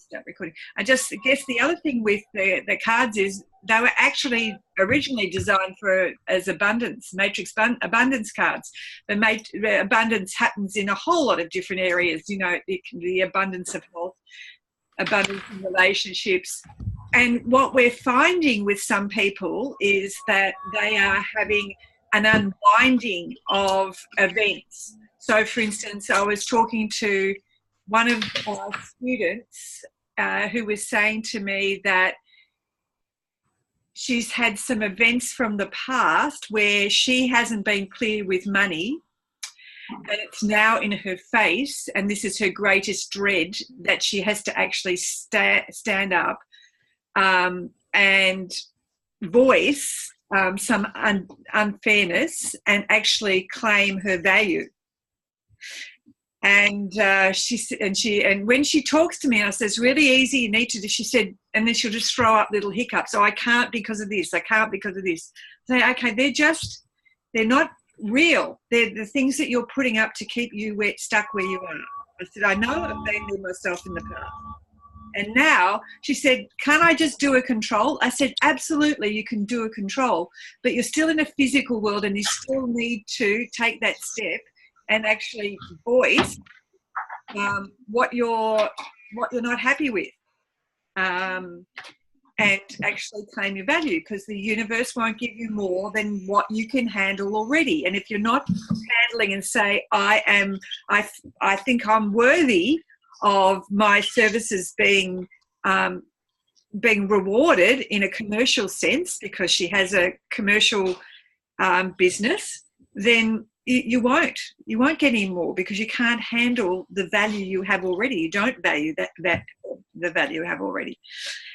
start recording. I just guess the other thing with the cards is they were actually originally designed as matrix abundance cards. The abundance happens in a whole lot of different areas. You know, it can be abundance of health, abundance in relationships. And what we're finding with some people is that they are having an unwinding of events. So, for instance, I was talking to one of our students who was saying to me that she's had some events from the past where she hasn't been clear with money, and it's now in her face, and this is her greatest dread, that she has to actually stand up and voice some unfairness and actually claim her value. And when she talks to me, I said, it's really easy, you need to do, she said, and then she'll just throw up little hiccups. So I can't because of this, I can't because of this. I say, okay, they're not real. They're the things that you're putting up to keep you stuck where you are. I said, I know I've been there myself in the past. And now she said, can't I just do a control? I said, absolutely, you can do a control, but you're still in a physical world and you still need to take that step and actually voice what you're not happy with, and actually claim your value, because the universe won't give you more than what you can handle already. And if you're not handling and say, I think I'm worthy of my services being rewarded in a commercial sense, because she has a commercial business, then you won't get any more, because you can't handle the value you have already. You don't value that the value you have already.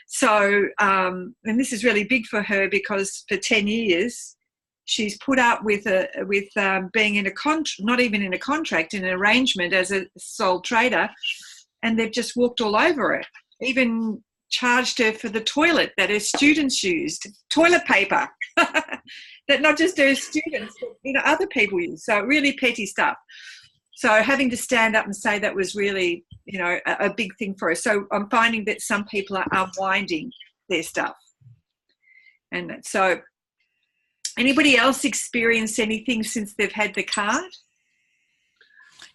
So, and this is really big for her, because for 10 years she's put up with being in not even in a contract, in an arrangement as a sole trader, and they've just walked all over it. Even charged her for the toilet that her students used, toilet paper. That not just her students, but other people use. So really petty stuff. So having to stand up and say that was really, a big thing for her. So I'm finding that some people are unwinding their stuff. And so, anybody else experience anything since they've had the card?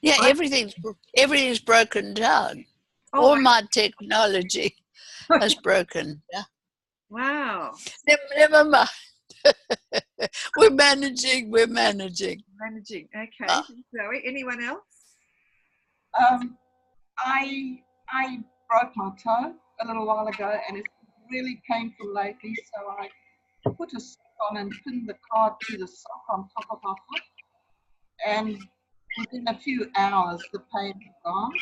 Yeah, everything's broken down. All my technology has broken. Yeah. Wow. Never mind. We're managing. Okay. Zoe, anyone else? I broke my toe a little while ago, and it's really painful lately. So I put a sock on and pinned the card to the sock on top of my foot, and within a few hours the pain is gone.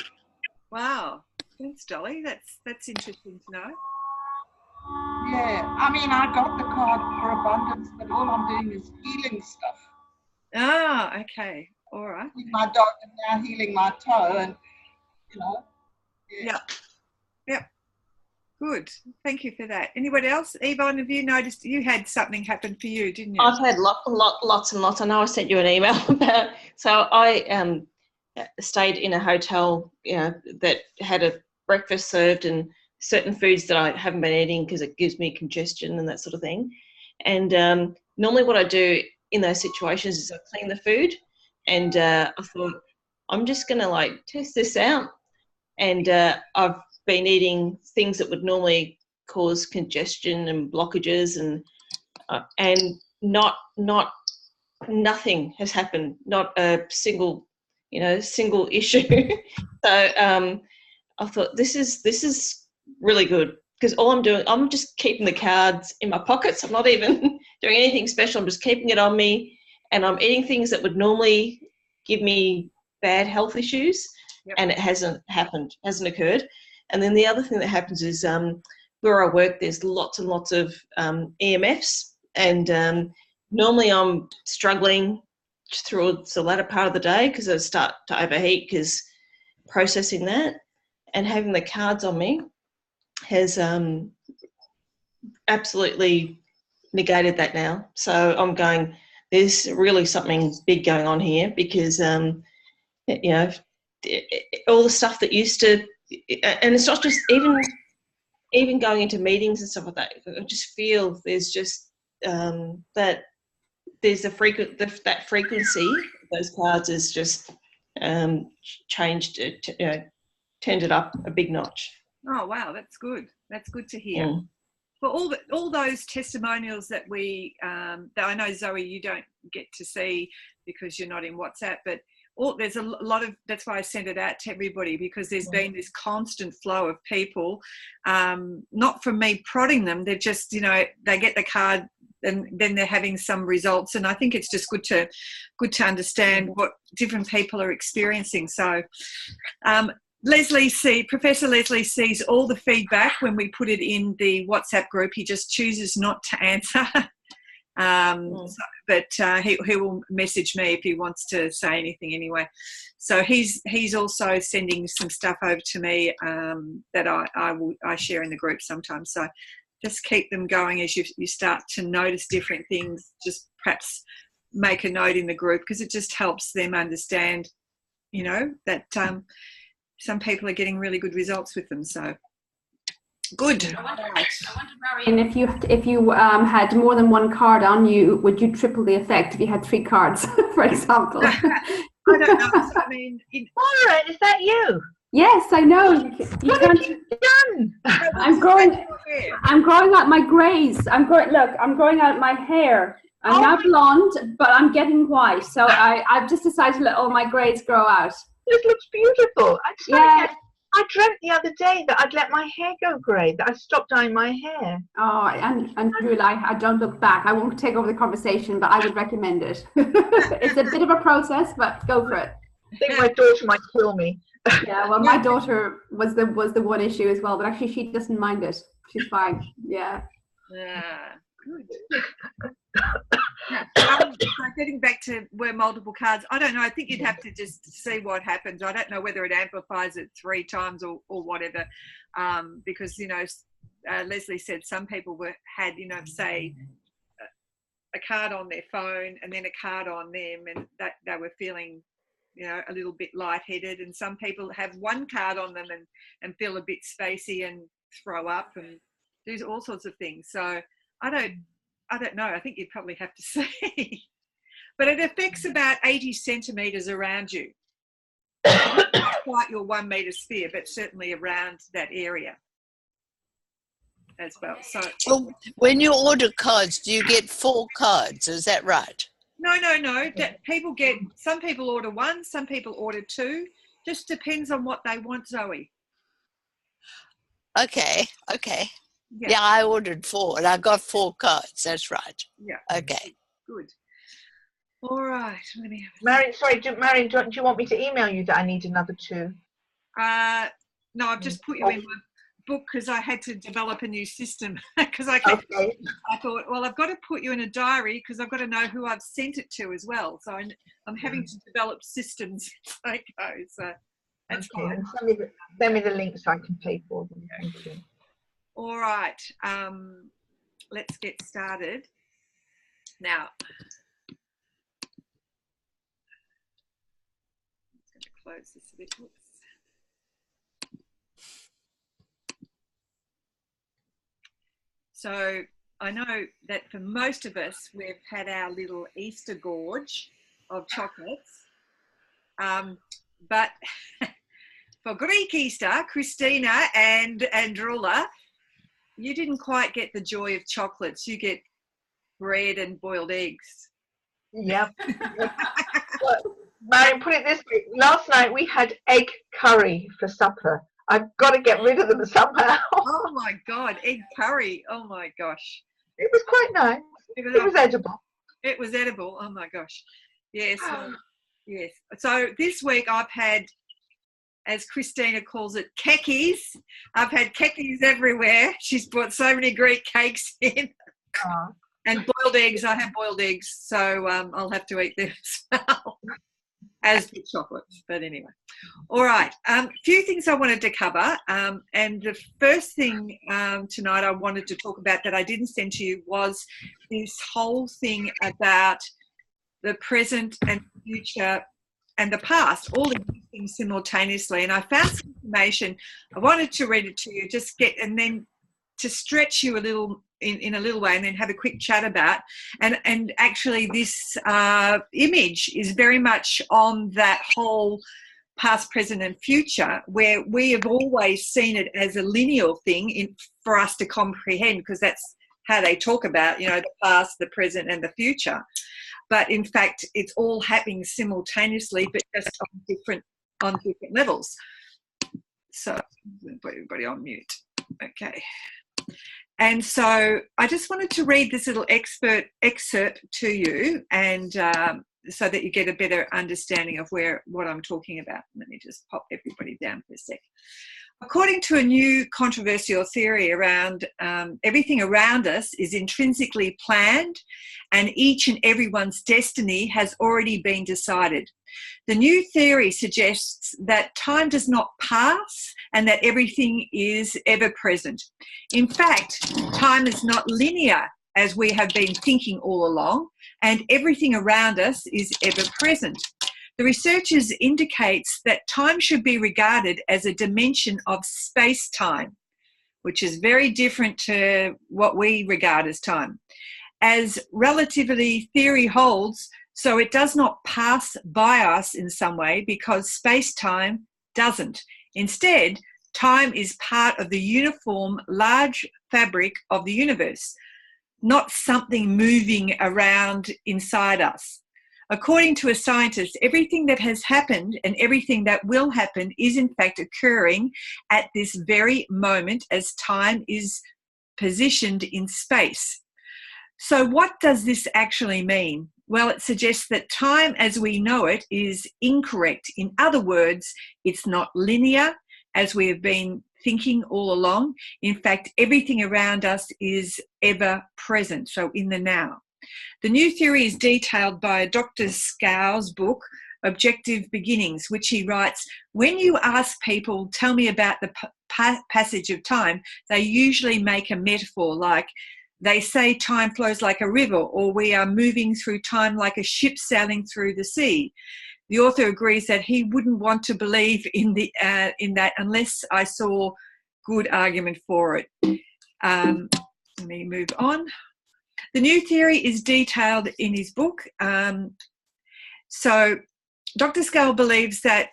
Wow. Thanks, Dolly. That's interesting to know. Yeah, I mean, I got the card for abundance, but all I'm doing is healing stuff. Ah, okay. All right. My dog is now healing my toe, and, Yeah. Yep. Good. Thank you for that. Anyone else? Yvonne, have you noticed you had something happen for you, didn't you? I've had lots and lots. I know I sent you an email about. So I stayed in a hotel, that had a breakfast served and certain foods that I haven't been eating because it gives me congestion and that sort of thing. And normally what I do in those situations is I clean the food, and I thought, I'm just going to test this out. And I've been eating things that would normally cause congestion and blockages, and nothing has happened, not a single issue. So I thought this is really good, because all I'm doing, I'm just keeping the cards in my pockets. I'm not even doing anything special. I'm just keeping it on me, and I'm eating things that would normally give me bad health issues. Yep. And it hasn't occurred. And then the other thing that happens is where I work, there's lots and lots of EMFs, and normally I'm struggling through the latter part of the day because I start to overheat because processing that, and having the cards on me has absolutely negated that now. So I'm going, there's really something big going on here, because all the stuff that used to and it's not just even going into meetings and stuff like that. I just feel there's just that there's that frequency of those cards is just changed, turned it up a big notch. Oh wow, that's good. That's good to hear. Mm. For all those testimonials that that I know, Zoe, you don't get to see because you're not in WhatsApp, but there's a lot of, that's why I sent it out to everybody, because there's been this constant flow of people, not from me prodding them, they're just, they get the card and then they're having some results, and I think it's just good to understand what different people are experiencing. So Professor Leslie sees all the feedback when we put it in the WhatsApp group. He just chooses not to answer. But he will message me if he wants to say anything anyway. So he's also sending some stuff over to me that I share in the group sometimes. So just keep them going as you start to notice different things. Just perhaps make a note in the group, because it just helps them understand, that some people are getting really good results with them. So good. I wonder, Marion, if you had more than one card on you, would you triple the effect if you had 3 cards, for example? I don't know. I mean, Laura, is that you? Yes, I know. What have you done? I'm growing out my greys. I'm growing out my hair. I'm now blonde, but I'm getting white. So I've just decided to let all my greys grow out. This looks beautiful. I dreamt the other day that I'd let my hair go grey, that I stopped dyeing my hair. Oh, and Drew, I don't look back. I won't take over the conversation, but I would recommend it. It's a bit of a process, but go for it. I think my daughter might kill me. Yeah, well, my daughter was the one issue as well, but actually she doesn't mind it. She's fine. Yeah. Yeah. Good. So getting back to where multiple cards, I don't know. I think you'd have to just see what happens. I don't know whether it amplifies it 3 times or whatever, because Leslie said some people had say a card on their phone and then a card on them, and that they were feeling a little bit lightheaded, and some people have 1 card on them and feel a bit spacey and throw up and do all sorts of things. So I don't know. I think you'd probably have to see. But it affects about 80 centimetres around you. Not quite your 1 metre sphere, but certainly around that area as well. So when you order cards, do you get 4 cards? Is that right? No. Some people order 1, some people order 2. Just depends on what they want, Zoe. Okay. Yeah, I ordered 4 and I got 4 cards. That's right. Yeah. Okay. Good. All right. Let me Marion, sorry, Marion, do you want me to email you that I need another 2? No, I've just put you in my book because I had to develop a new system because I thought, well, I've got to put you in a diary because I've got to know who I've sent it to as well. So I'm having to develop systems as I go. So that's fine. Send me the link so I can pay for them. Thank you. All right. Let's get started. Now, I'm just going to close this a bit. Whoops. So I know that for most of us, we've had our little Easter gorge of chocolates. But for Greek Easter, Christina and Andrula, you didn't quite get the joy of chocolates. You get bread and boiled eggs. Yep. Marion, put it this way. Last night we had egg curry for supper. I've got to get rid of them somehow. Oh my God, egg curry. Oh my gosh. It was quite nice. It was edible. It was edible. Oh my gosh. Yes. Yes. So this week I've had, as Christina calls it, kekis. I've had kekis everywhere. She's brought so many Greek cakes in. And boiled eggs. I have boiled eggs, so I'll have to eat them as well, as with chocolates. But anyway. All right. A few things I wanted to cover. And the first thing tonight I wanted to talk about that I didn't send to you was this whole thing about the present and future and the past all existing simultaneously. And I found some information. I wanted to read it to you, and then to stretch you a little in a little way, and then have a quick chat about. And actually, this image is very much on that whole past, present, and future, where we have always seen it as a linear thing for us to comprehend, because that's how they talk about, the past, the present, and the future. But in fact, it's all happening simultaneously, but just on different levels. So put everybody on mute. Okay. And so I just wanted to read this little excerpt to you, and so that you get a better understanding of what I'm talking about. Let me just pop everybody down for a sec. According to a new controversial theory around everything around us is intrinsically planned, and each and everyone's destiny has already been decided. The new theory suggests that time does not pass and that everything is ever present. In fact, time is not linear, as we have been thinking all along, and everything around us is ever present. The researchers indicates that time should be regarded as a dimension of space-time, which is very different to what we regard as time. As relativity theory holds, so it does not pass by us in some way, because space-time doesn't. Instead, time is part of the uniform large fabric of the universe, not something moving around inside us. According to a scientist, everything that has happened and everything that will happen is in fact occurring at this very moment as time is positioned in space. So what does this actually mean? Well, it suggests that time as we know it is incorrect. In other words, it's not linear, as we have been thinking all along. In fact, everything around us is ever present, so in the now. The new theory is detailed by Dr. Skow's book, Objective Beginnings, which he writes, when you ask people, tell me about the passage of time, they usually make a metaphor like, they say time flows like a river, or we are moving through time like a ship sailing through the sea. The author agrees that he wouldn't want to believe in that unless I saw good argument for it. Let me move on. The new theory is detailed in his book. So Dr. Scull believes that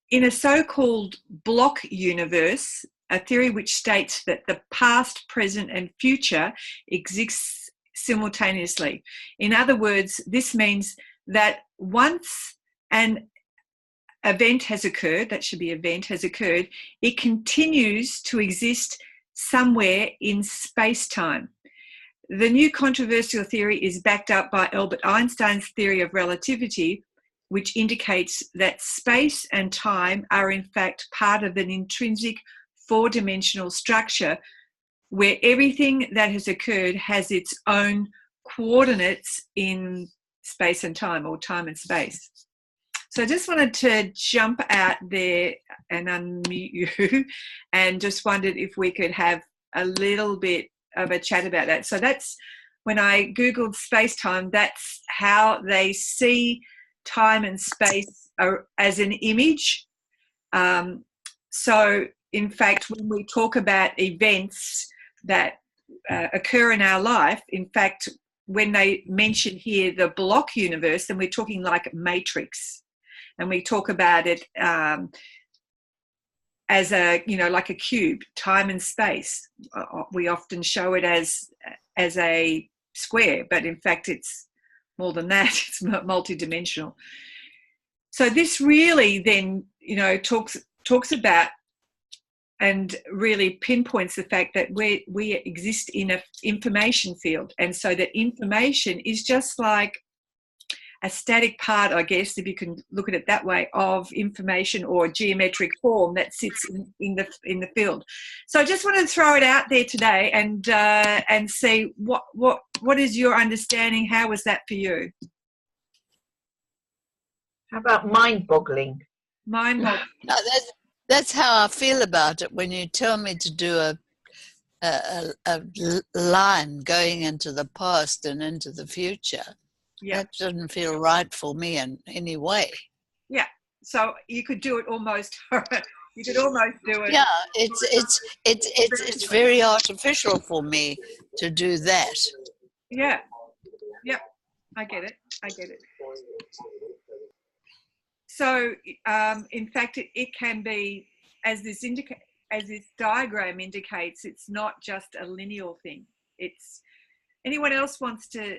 in a so-called block universe, a theory which states that the past, present, and future exists simultaneously. In other words, this means that once an event has occurred, that should be event has occurred, it continues to exist somewhere in space-time. The new controversial theory is backed up by Albert Einstein's theory of relativity, which indicates that space and time are in fact part of an intrinsic four-dimensional structure where everything that has occurred has its own coordinates in space and time, or time and space. So I just wanted to jump out there and unmute you and just wondered if we could have a little bit of a chat about that. So that's when I Googled space-time, that's how they see time and space as an image. So in fact, when we talk about events that occur in our life, in fact, when they mention here the block universe, then we're talking like matrix. And we talk about it as a, like a cube, time and space. We often show it as a square, but in fact it's more than that. It's multidimensional. So this really then, talks about and really pinpoints the fact that we exist in an information field. And so that information is just like a static part, I guess, if you can look at it that way, of information or geometric form that sits in the field. So I just wanted to throw it out there today and see what is your understanding? How was that for you? How about mind-boggling? Mind-boggling. No, that's how I feel about it when you tell me to do a line going into the past and into the future. Yeah. That doesn't feel right for me in any way. Yeah. So you could do it almost. You could almost do it. Yeah, it's very artificial for me to do that. Yeah. Yep. I get it. So, in fact, it can be, as this diagram indicates, it's not just a linear thing. It's anyone else wants to.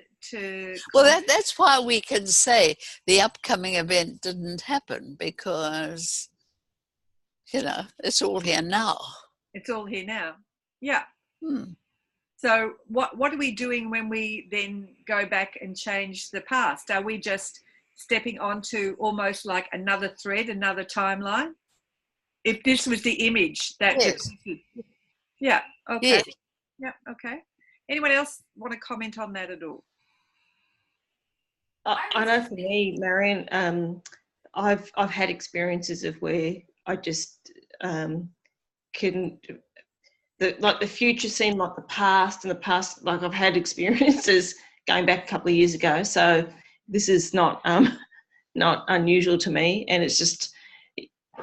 Well, that's why we can say the upcoming event didn't happen, because, you know, it's all here now. It's all here now. Yeah. Hmm. So what are we doing when we then go back and change the past? Are we just stepping onto almost like another thread, another timeline? If this was the image that... Yes. Yeah, okay. Yes. Yeah, okay. Anyone else want to comment on that at all? I know for me, Marion, I've had experiences of where I just can... like the future seemed like the past, and the past, like I've had experiences going back a couple of years ago. So this is not unusual to me, and it's just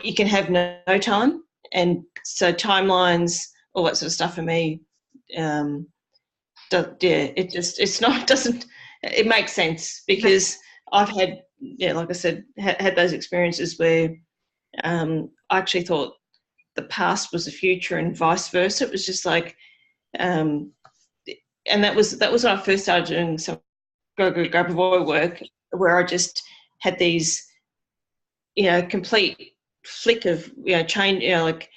you can have no time, and so timelines, all that sort of stuff for me. It makes sense, because I've had, like I said, had those experiences where I actually thought the past was the future and vice versa. It was just like, and that was when I first started doing some grab a boy work, where I just had these, complete flick of, change, like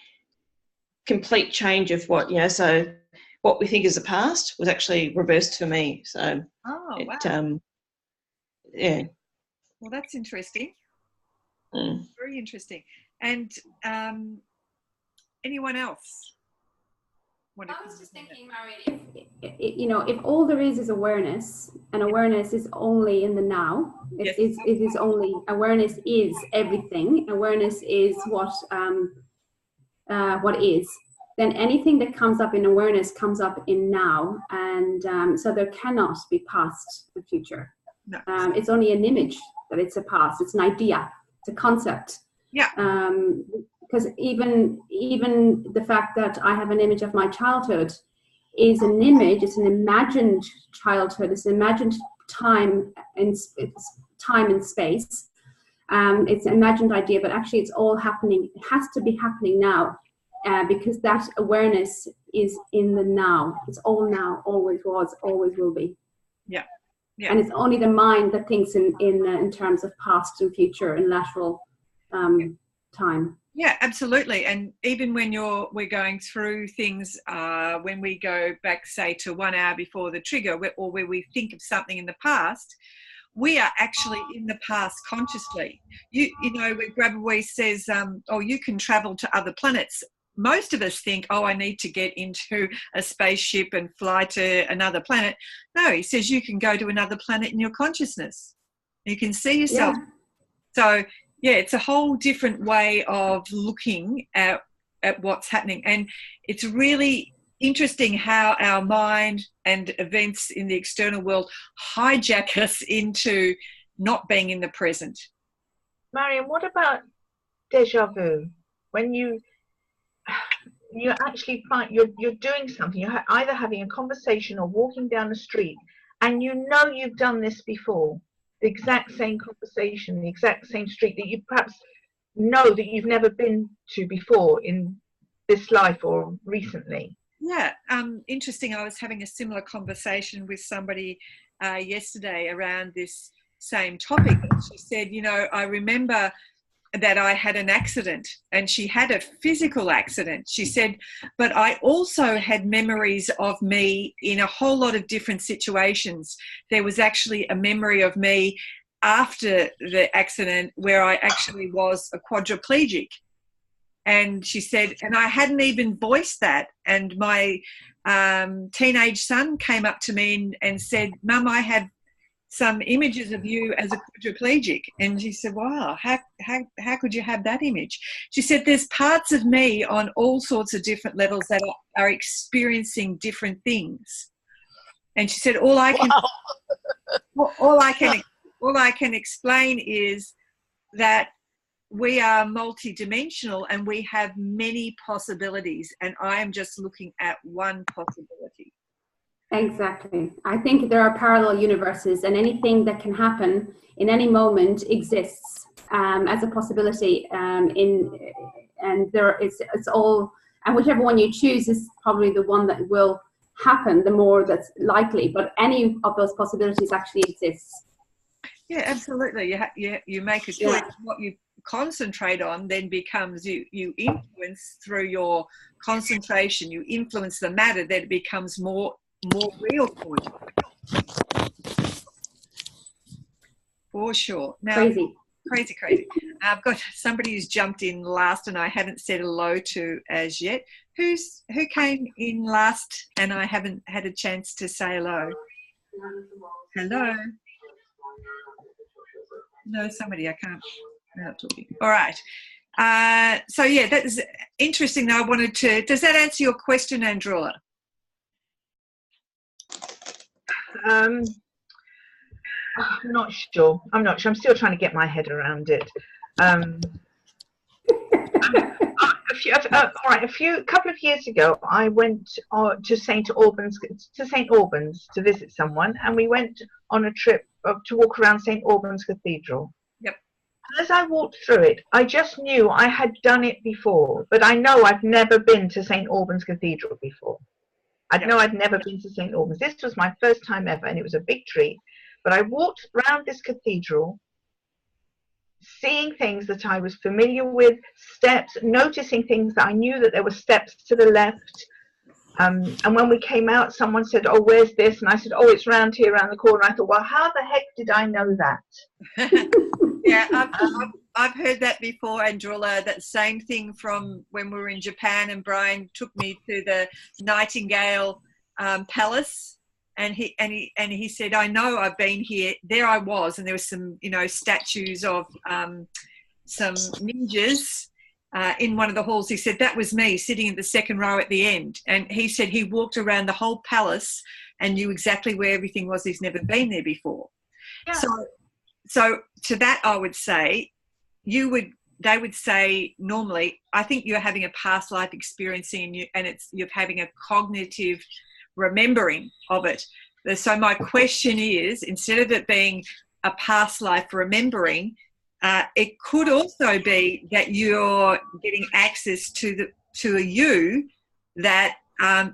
complete change of what, so what we think is the past was actually reversed for me. So, wow. Yeah. Well, that's interesting. Mm. Very interesting. And anyone else? I was just thinking, Marion, if all there is awareness, and awareness is only in the now, it is only, awareness is everything, awareness is what is, then anything that comes up in awareness comes up in now, and so there cannot be past and future. No. It's only an image that it's a past, it's an idea, it's a concept. Yeah. Because even the fact that I have an image of my childhood is an image, it's an imagined childhood, it's an imagined time and space. It's an imagined idea, but actually it's all happening. It has to be happening now, because that awareness is in the now. It's all now, always was, always will be. Yeah. Yeah. And it's only the mind that thinks in terms of past and future and lateral time. Yeah, absolutely. And even when we're going through things, when we go back, say, to 1 hour before the trigger, or where we think of something in the past, we are actually in the past consciously. You know, when Grabaway says, you can travel to other planets, most of us think, I need to get into a spaceship and fly to another planet. No, he says you can go to another planet in your consciousness. You can see yourself. Yeah. So, yeah, it's a whole different way of looking at what's happening. And it's really interesting how our mind and events in the external world hijack us into not being in the present. Marion, what about déjà vu? When you actually find you're doing something, you're either having a conversation or walking down the street, and you've done this before, the exact same conversation, the exact same street that you perhaps know that you've never been to before in this life or recently. Yeah, interesting. I was having a similar conversation with somebody yesterday around this same topic. And she said, I remember that I had an accident, and she had a physical accident. She said, but I also had memories of me in a whole lot of different situations. There was actually a memory of me after the accident where I actually was a quadriplegic. And she said, and I hadn't even voiced that. And my teenage son came up to me and said, Mum, I have some images of you as a quadriplegic. And she said, wow, how could you have that image? She said, there's parts of me on all sorts of different levels that are experiencing different things. And she said, all I can explain is that we are multidimensional and we have many possibilities, and I am just looking at one possibility. Exactly. I think there are parallel universes, and anything that can happen in any moment exists as a possibility. And it's all, and whichever one you choose is probably the one that will happen, the more that's likely. But any of those possibilities actually exists. Yeah, absolutely. You make a choice. Yeah. What you concentrate on then becomes you influence through your concentration. You influence the matter, that it becomes more real for you. For sure. Now, crazy. I've got somebody who's jumped in last and I haven't said hello to as yet. Who came in last and I haven't had a chance to say hello? Hello. No, somebody, I can't. Not talking. All right. So yeah, that is interesting. I wanted to. Does that answer your question, Andrula? I'm not sure. I'm still trying to get my head around it. A couple of years ago, I went to St Albans to visit someone, and we went on a trip to walk around St Albans Cathedral. Yep. And as I walked through it, I just knew I had done it before, but I know I've never been to St Albans Cathedral before. I know I'd never been to St Albans. This was my first time ever, and it was a big treat. But I walked around this cathedral, seeing things that I was familiar with, steps, noticing things that I knew that there were steps to the left. And when we came out, someone said, "Oh, where's this?" And I said, "Oh, it's round here, around the corner." I thought, well, how the heck did I know that? Yeah, I've heard that before, Andrula. That same thing from when we were in Japan, and Brian took me to the Nightingale Palace, and he said, "I know, I've been here." There I was, and there was some statues of some ninjas in one of the halls. He said that was me sitting in the second row at the end, and he said he walked around the whole palace and knew exactly where everything was. He's never been there before. Yeah. So to that, I would say they would say normally, I think you're having a past life experiencing and you're having a cognitive remembering of it. So my question is, instead of it being a past life remembering, it could also be that you're getting access to a you that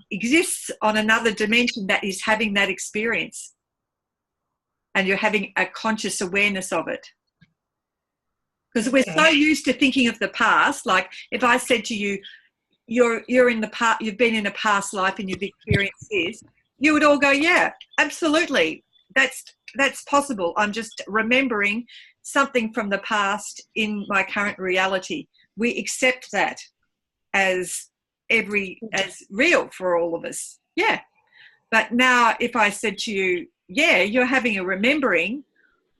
exists on another dimension that is having that experience. And you're having a conscious awareness of it. Because we're so used to thinking of the past. Like if I said to you, you're in the past, you've been in a past life and you've experienced this, you would all go, yeah, absolutely. That's possible. I'm just remembering something from the past in my current reality. We accept that as real for all of us. Yeah. But now if I said to you, yeah, you're having a remembering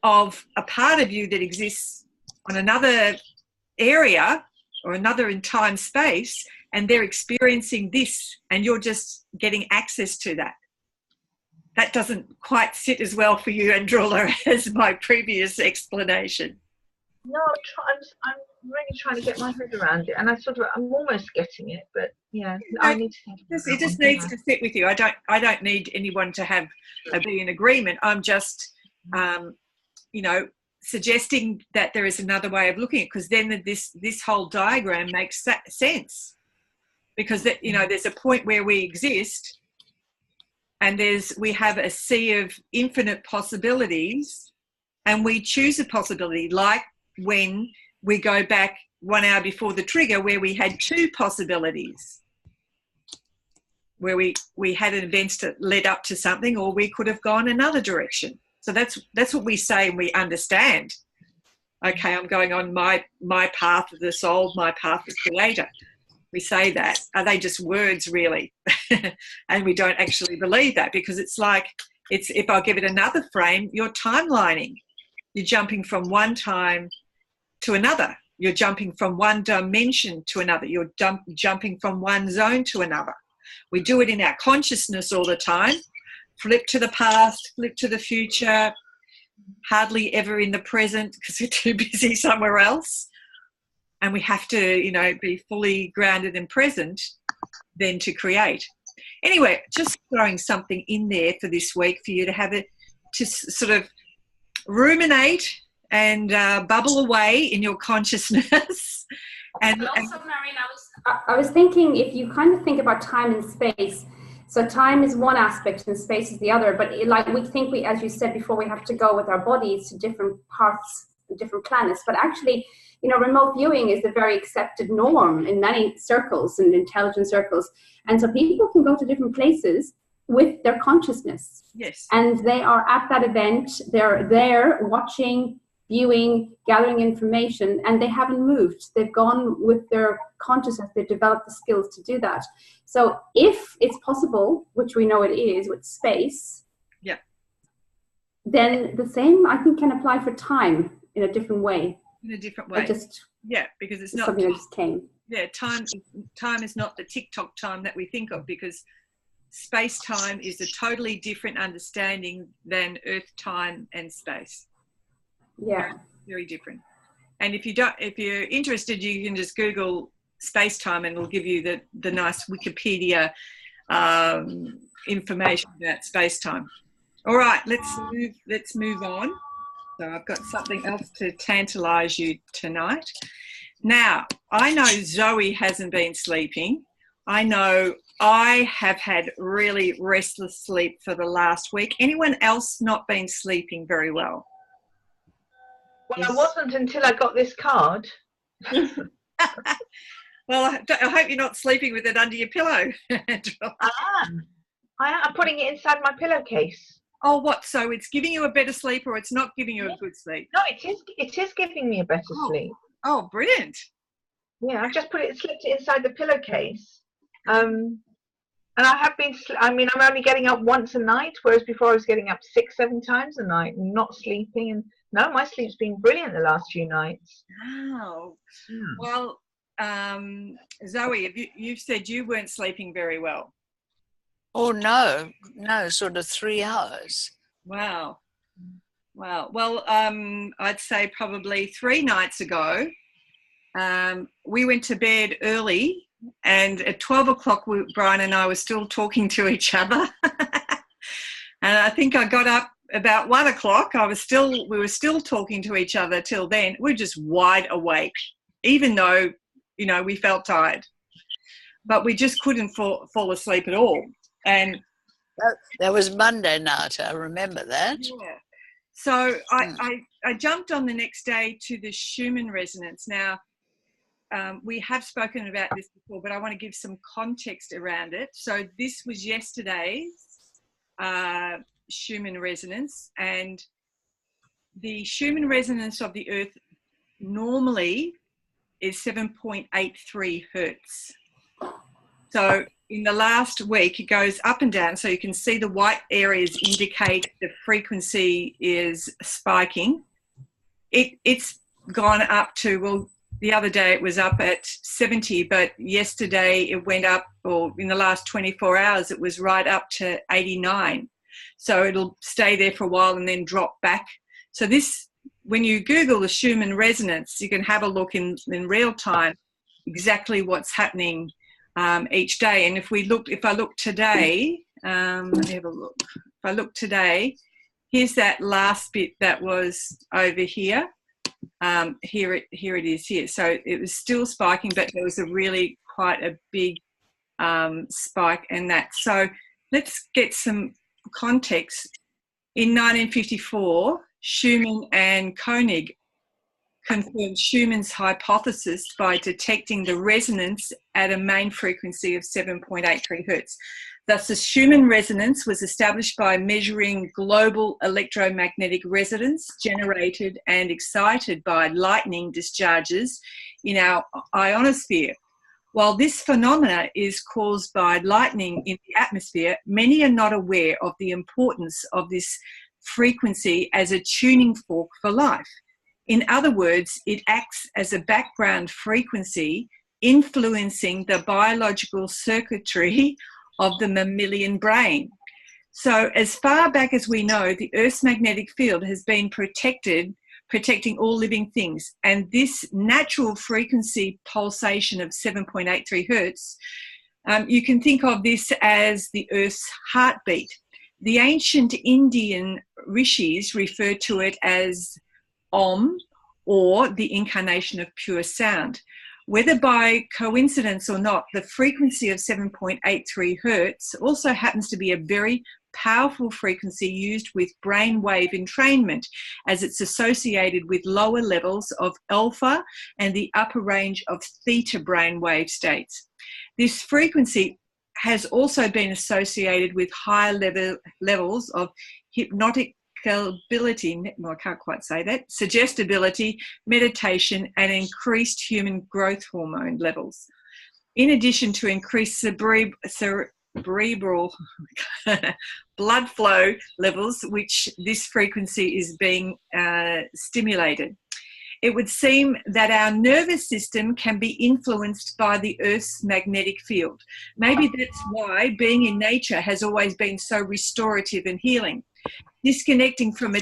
of a part of you that exists on another area or another in time space, and they're experiencing this, and you're just getting access to that. That doesn't quite sit as well for you, Andrula, as my previous explanation. No, I'm really trying to get my head around it, and I'm almost getting it, but yeah, I need to think. It just needs to sit with you. I don't need anyone to be in agreement. I'm just, suggesting that there is another way of looking at it, because then this whole diagram makes sense. Because there's a point where we exist, and we have a sea of infinite possibilities, and we choose a possibility, like when we go back 1 hour before the trigger where we had two possibilities, where we had an event that led up to something, or we could have gone another direction. So that's what we say, and we understand. Okay, I'm going on my path of the soul, my path of creator. We say that. Are they just words, really? And we don't actually believe that, because it's like, if I'll give it another frame, you're timelining. You're jumping from one time to another. You're jumping from one dimension to another. You're jumping from one zone to another. We do it in our consciousness all the time. Flip to the past, flip to the future, hardly ever in the present because we're too busy somewhere else. and we have to, you know, be fully grounded and present then to create. Anyway, just throwing something in there for this week for you to have it, to sort of ruminate and bubble away in your consciousness. And also, Marion, I was thinking, if you kind of think about time and space, so time is one aspect and space is the other, but like we think, as you said before, we have to go with our bodies to different parts, different planets, but actually, you know, remote viewing is a very accepted norm in many circles and intelligent circles. And so people can go to different places with their consciousness. Yes. And they are at that event, they're there watching, viewing, gathering information, and they haven't moved. They've gone with their consciousness. They've developed the skills to do that. So if it's possible, which we know it is with space, yeah, then the same, I think, can apply for time in a different way. In a different way. Yeah, because it's not something that just came. Yeah, time is not the TikTok time that we think of, because space-time is a totally different understanding than Earth time and space. Yeah, very, very different. And if you're interested, you can just Google space-time, and it'll give you the nice Wikipedia information about space-time. All right, let's move on. So I've got something else to tantalize you tonight. Now, I know Zoe hasn't been sleeping. I know I have had really restless sleep for the last week. Anyone else not been sleeping very well? Well, yes. I wasn't until I got this card. Well, I hope you're not sleeping with it under your pillow. I'm putting it inside my pillowcase. Oh, what? So it's giving you a better sleep, or it's not giving you a good sleep? No, it is giving me a better sleep. Oh, brilliant. Yeah, I've just slipped it inside the pillowcase. And I have been, I'm only getting up once a night, whereas before I was getting up 6-7 times a night and not sleeping. And no, my sleep's been brilliant the last few nights. Wow. Well, Zoe, you've said you weren't sleeping very well. Oh, no, sort of 3 hours. Wow. Well, I'd say probably 3 nights ago, we went to bed early, and at 12 o'clock, Brian and I were still talking to each other. And I think I got up about 1 o'clock. We were still talking to each other till then. We're just wide awake, even though, you know, we felt tired, but we just couldn't fall asleep at all. And that was Monday night. I remember that. Yeah. So I jumped on the next day to the Schumann resonance. Now, we have spoken about this before, but I want to give some context around it. So this was yesterday's Schumann resonance, and the Schumann resonance of the Earth normally is 7.83 hertz. So in the last week, it goes up and down. So you can see the white areas indicate the frequency is spiking. It's gone up to, well, the other day it was up at 70, but yesterday it went up, or in the last 24 hours, it was right up to 89. So it'll stay there for a while and then drop back. So this, when you Google the Schumann resonance, you can have a look in real time exactly what's happening each day. And if I look today, let me have a look. If I look today, here's that last bit that was over here. Here it is here. So it was still spiking, but there was quite a big spike in that. So let's get some context. In 1954, Schumann and Koenig confirmed Schumann's hypothesis by detecting the resonance at a main frequency of 7.83 hertz. Thus, the Schumann resonance was established by measuring global electromagnetic resonance generated and excited by lightning discharges in our ionosphere. While this phenomena is caused by lightning in the atmosphere, many are not aware of the importance of this frequency as a tuning fork for life. In other words, it acts as a background frequency influencing the biological circuitry of the mammalian brain. So as far back as we know, the Earth's magnetic field has been protected protecting all living things. And this natural frequency pulsation of 7.83 hertz, you can think of this as the Earth's heartbeat. The ancient Indian rishis referred to it as Om, or the incarnation of pure sound. Whether by coincidence or not, the frequency of 7.83 hertz also happens to be a very powerful frequency used with brainwave entrainment, as it's associated with lower levels of alpha and the upper range of theta brainwave states. This frequency has also been associated with higher levels of hypnotic ability, well, I can't quite say that, suggestibility, meditation, and increased human growth hormone levels. In addition to increased cerebral blood flow levels, which this frequency is being stimulated. It would seem that our nervous system can be influenced by the Earth's magnetic field. Maybe that's why being in nature has always been so restorative and healing. Disconnecting from a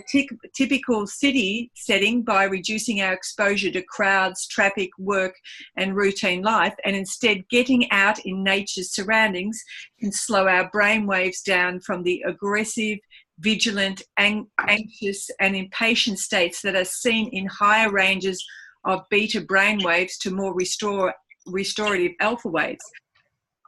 typical city setting by reducing our exposure to crowds, traffic, work, and routine life, and instead getting out in nature's surroundings can slow our brain waves down from the aggressive, vigilant, anxious, and impatient states that are seen in higher ranges of beta brain waves to more restorative alpha waves.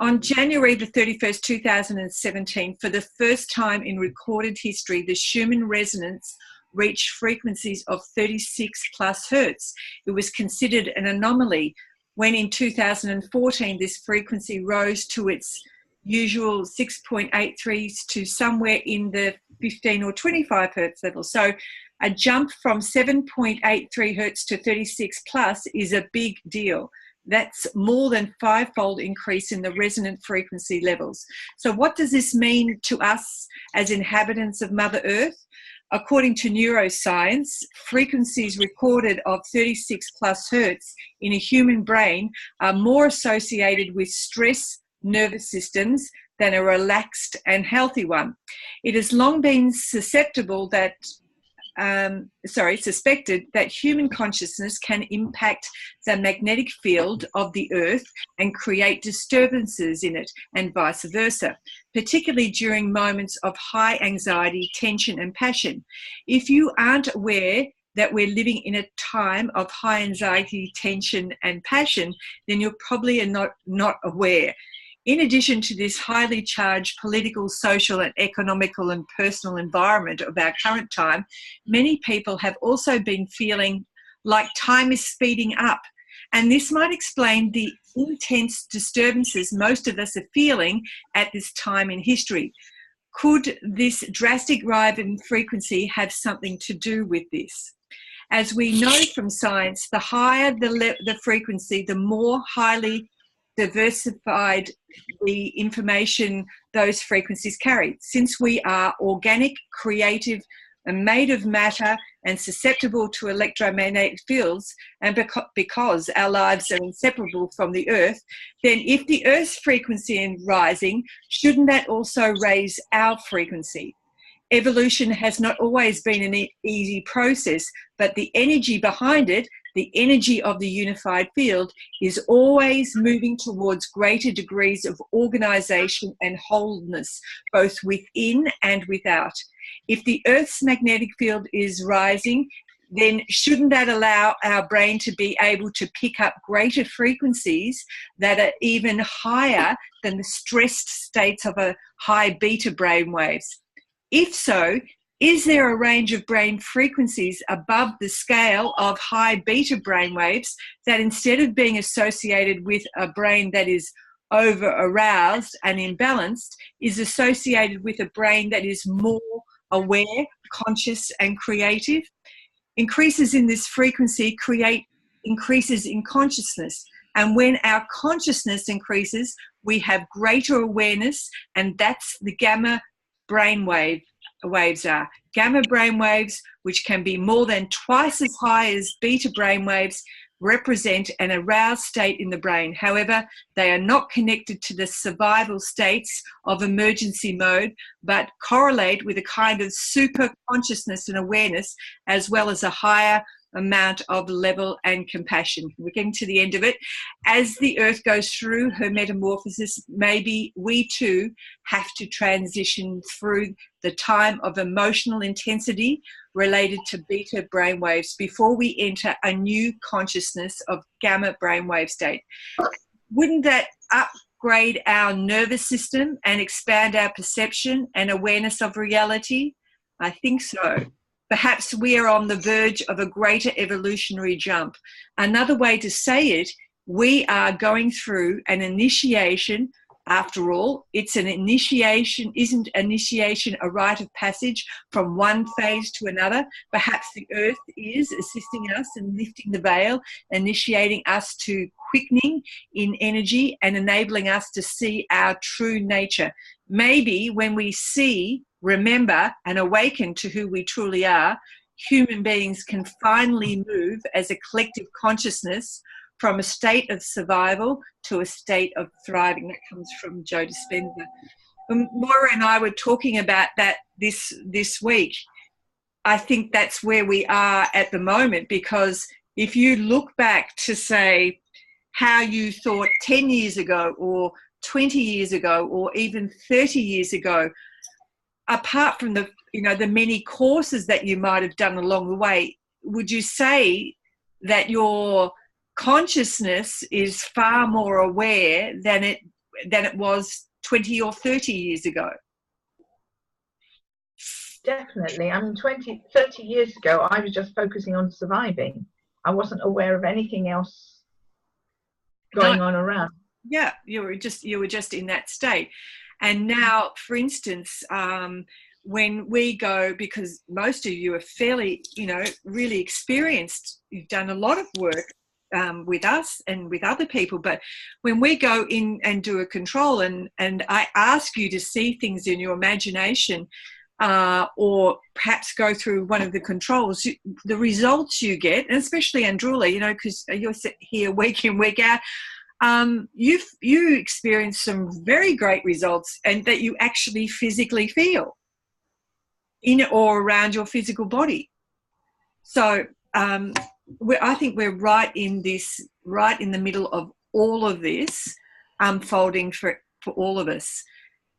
On January the 31st, 2017, for the first time in recorded history, the Schumann resonance reached frequencies of 36 plus hertz. It was considered an anomaly when in 2014 this frequency rose to its usual 6.83 to somewhere in the 15 or 25 hertz level. So a jump from 7.83 hertz to 36 plus is a big deal. That's more than 5-fold increase in the resonant frequency levels. So what does this mean to us as inhabitants of Mother Earth? According to neuroscience, frequencies recorded of 36 plus hertz in a human brain are more associated with stress nervous systems than a relaxed and healthy one. It has long been suspected that human consciousness can impact the magnetic field of the Earth and create disturbances in it, and vice versa, particularly during moments of high anxiety, tension, and passion. If you aren't aware that we're living in a time of high anxiety, tension, and passion, then you're probably not aware. In addition to this highly charged political, social, and economical and personal environment of our current time, many people have also been feeling like time is speeding up. And this might explain the intense disturbances most of us are feeling at this time in history. Could this drastic rise in frequency have something to do with this? As we know from science, the higher the frequency, the more highly diversified the information those frequencies carry. Since we are organic, creative, and made of matter and susceptible to electromagnetic fields, and because our lives are inseparable from the Earth, then if the Earth's frequency is rising, shouldn't that also raise our frequency? Evolution has not always been an easy process, but the energy behind it, the energy of the unified field, is always moving towards greater degrees of organization and wholeness, both within and without. If the Earth's magnetic field is rising, then shouldn't that allow our brain to be able to pick up greater frequencies that are even higher than the stressed states of a high beta brain waves? If so, is there a range of brain frequencies above the scale of high beta brain waves that, instead of being associated with a brain that is over aroused and imbalanced, is associated with a brain that is more aware, conscious, and creative? Increases in this frequency create increases in consciousness. And when our consciousness increases, we have greater awareness, and that's the gamma brainwave waves are. Gamma brain waves, which can be more than twice as high as beta brain waves, represent an aroused state in the brain. However, they are not connected to the survival states of emergency mode, but correlate with a kind of super consciousness and awareness, as well as a higher amount of level and compassion. We're getting to the end of it. As the earth goes through her metamorphosis, maybe we too have to transition through the time of emotional intensity related to beta brainwaves before we enter a new consciousness of gamma brainwave state. Wouldn't that upgrade our nervous system and expand our perception and awareness of reality? I think so. Perhaps we are on the verge of a greater evolutionary jump. Another way to say it, we are going through an initiation. After all, it's an initiation. Isn't initiation a rite of passage from one phase to another? Perhaps the earth is assisting us and lifting the veil, initiating us to quickening in energy and enabling us to see our true nature. Maybe when we see, remember, and awaken to who we truly are, human beings can finally move as a collective consciousness from a state of survival to a state of thriving. That comes from Joe Dispenza. Moira and I were talking about that this week. I think that's where we are at the moment, because if you look back to say how you thought 10 years ago or 20 years ago or even 30 years ago, apart from the many courses that you might have done along the way, would you say that your consciousness is far more aware than it was 20 or 30 years ago? Definitely. I mean, 20, 30 years ago, I was just focusing on surviving. I wasn't aware of anything else going on around. Yeah, you were just in that state. And now, for instance, when we go, because most of you are fairly, really experienced, you've done a lot of work with us and with other people, but when we go in and do a control and I ask you to see things in your imagination, or perhaps go through one of the controls, the results you get, and especially Andrula, because you're here week in, week out, you experience some very great results, and that you actually physically feel in or around your physical body. So I think we're right in the middle of all of this unfolding for all of us.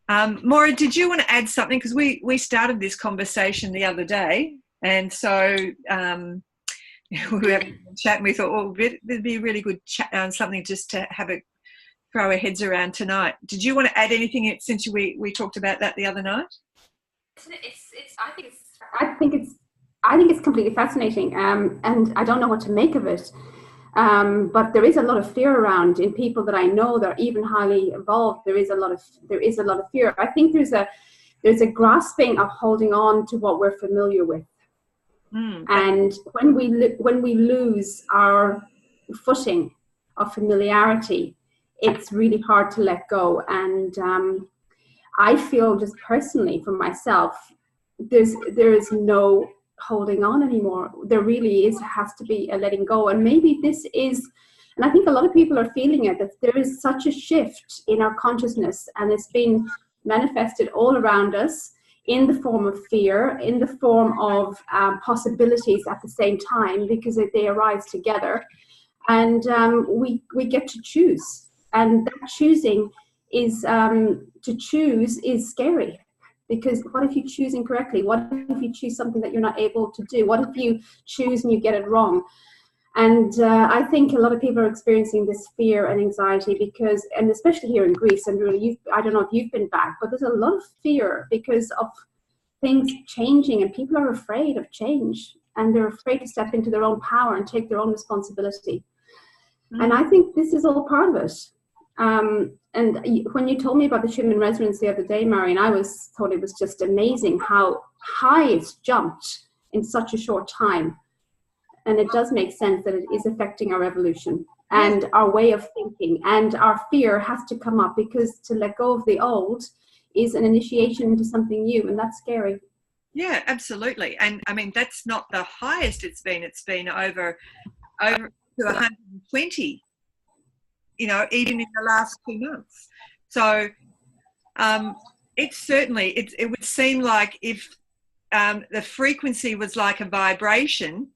Moira, did you want to add something? Because we started this conversation the other day, and so we were having a chat, and we thought, it'd be a really good chat, something just to throw our heads around tonight. Did you want to add anything since we talked about that the other night? I think it's completely fascinating, and I don't know what to make of it. But there is a lot of fear around in people that I know that are even highly evolved. There is a lot of fear. I think there's a grasping of holding on to what we're familiar with, and when we lose our footing of familiarity, it's really hard to let go. And I feel, just personally for myself, there is no holding on anymore. There really has to be a letting go. And maybe this is, and I think a lot of people are feeling it, that there is such a shift in our consciousness, and it's been manifested all around us in the form of fear, in the form of possibilities at the same time, because they arise together, and we get to choose. And that choosing is, to choose is scary. Because what if you choose incorrectly? What if you choose something that you're not able to do? What if you choose and you get it wrong? And I think a lot of people are experiencing this fear and anxiety because, and especially here in Greece, and really, I don't know if you've been back, but there's a lot of fear because of things changing, and people are afraid of change, and they're afraid to step into their own power and take their own responsibility. And I think this is all part of it. And when you told me about the Schumann resonance the other day, Marion, I thought it was just amazing how high it's jumped in such a short time. And it does make sense that it is affecting our evolution and our way of thinking, and our fear has to come up, because to let go of the old is an initiation into something new, and that's scary. Yeah, absolutely. And I mean, that's not the highest it's been. It's been over to 120, you know, even in the last 2 months. So it's certainly, it would seem like if the frequency was like a vibration,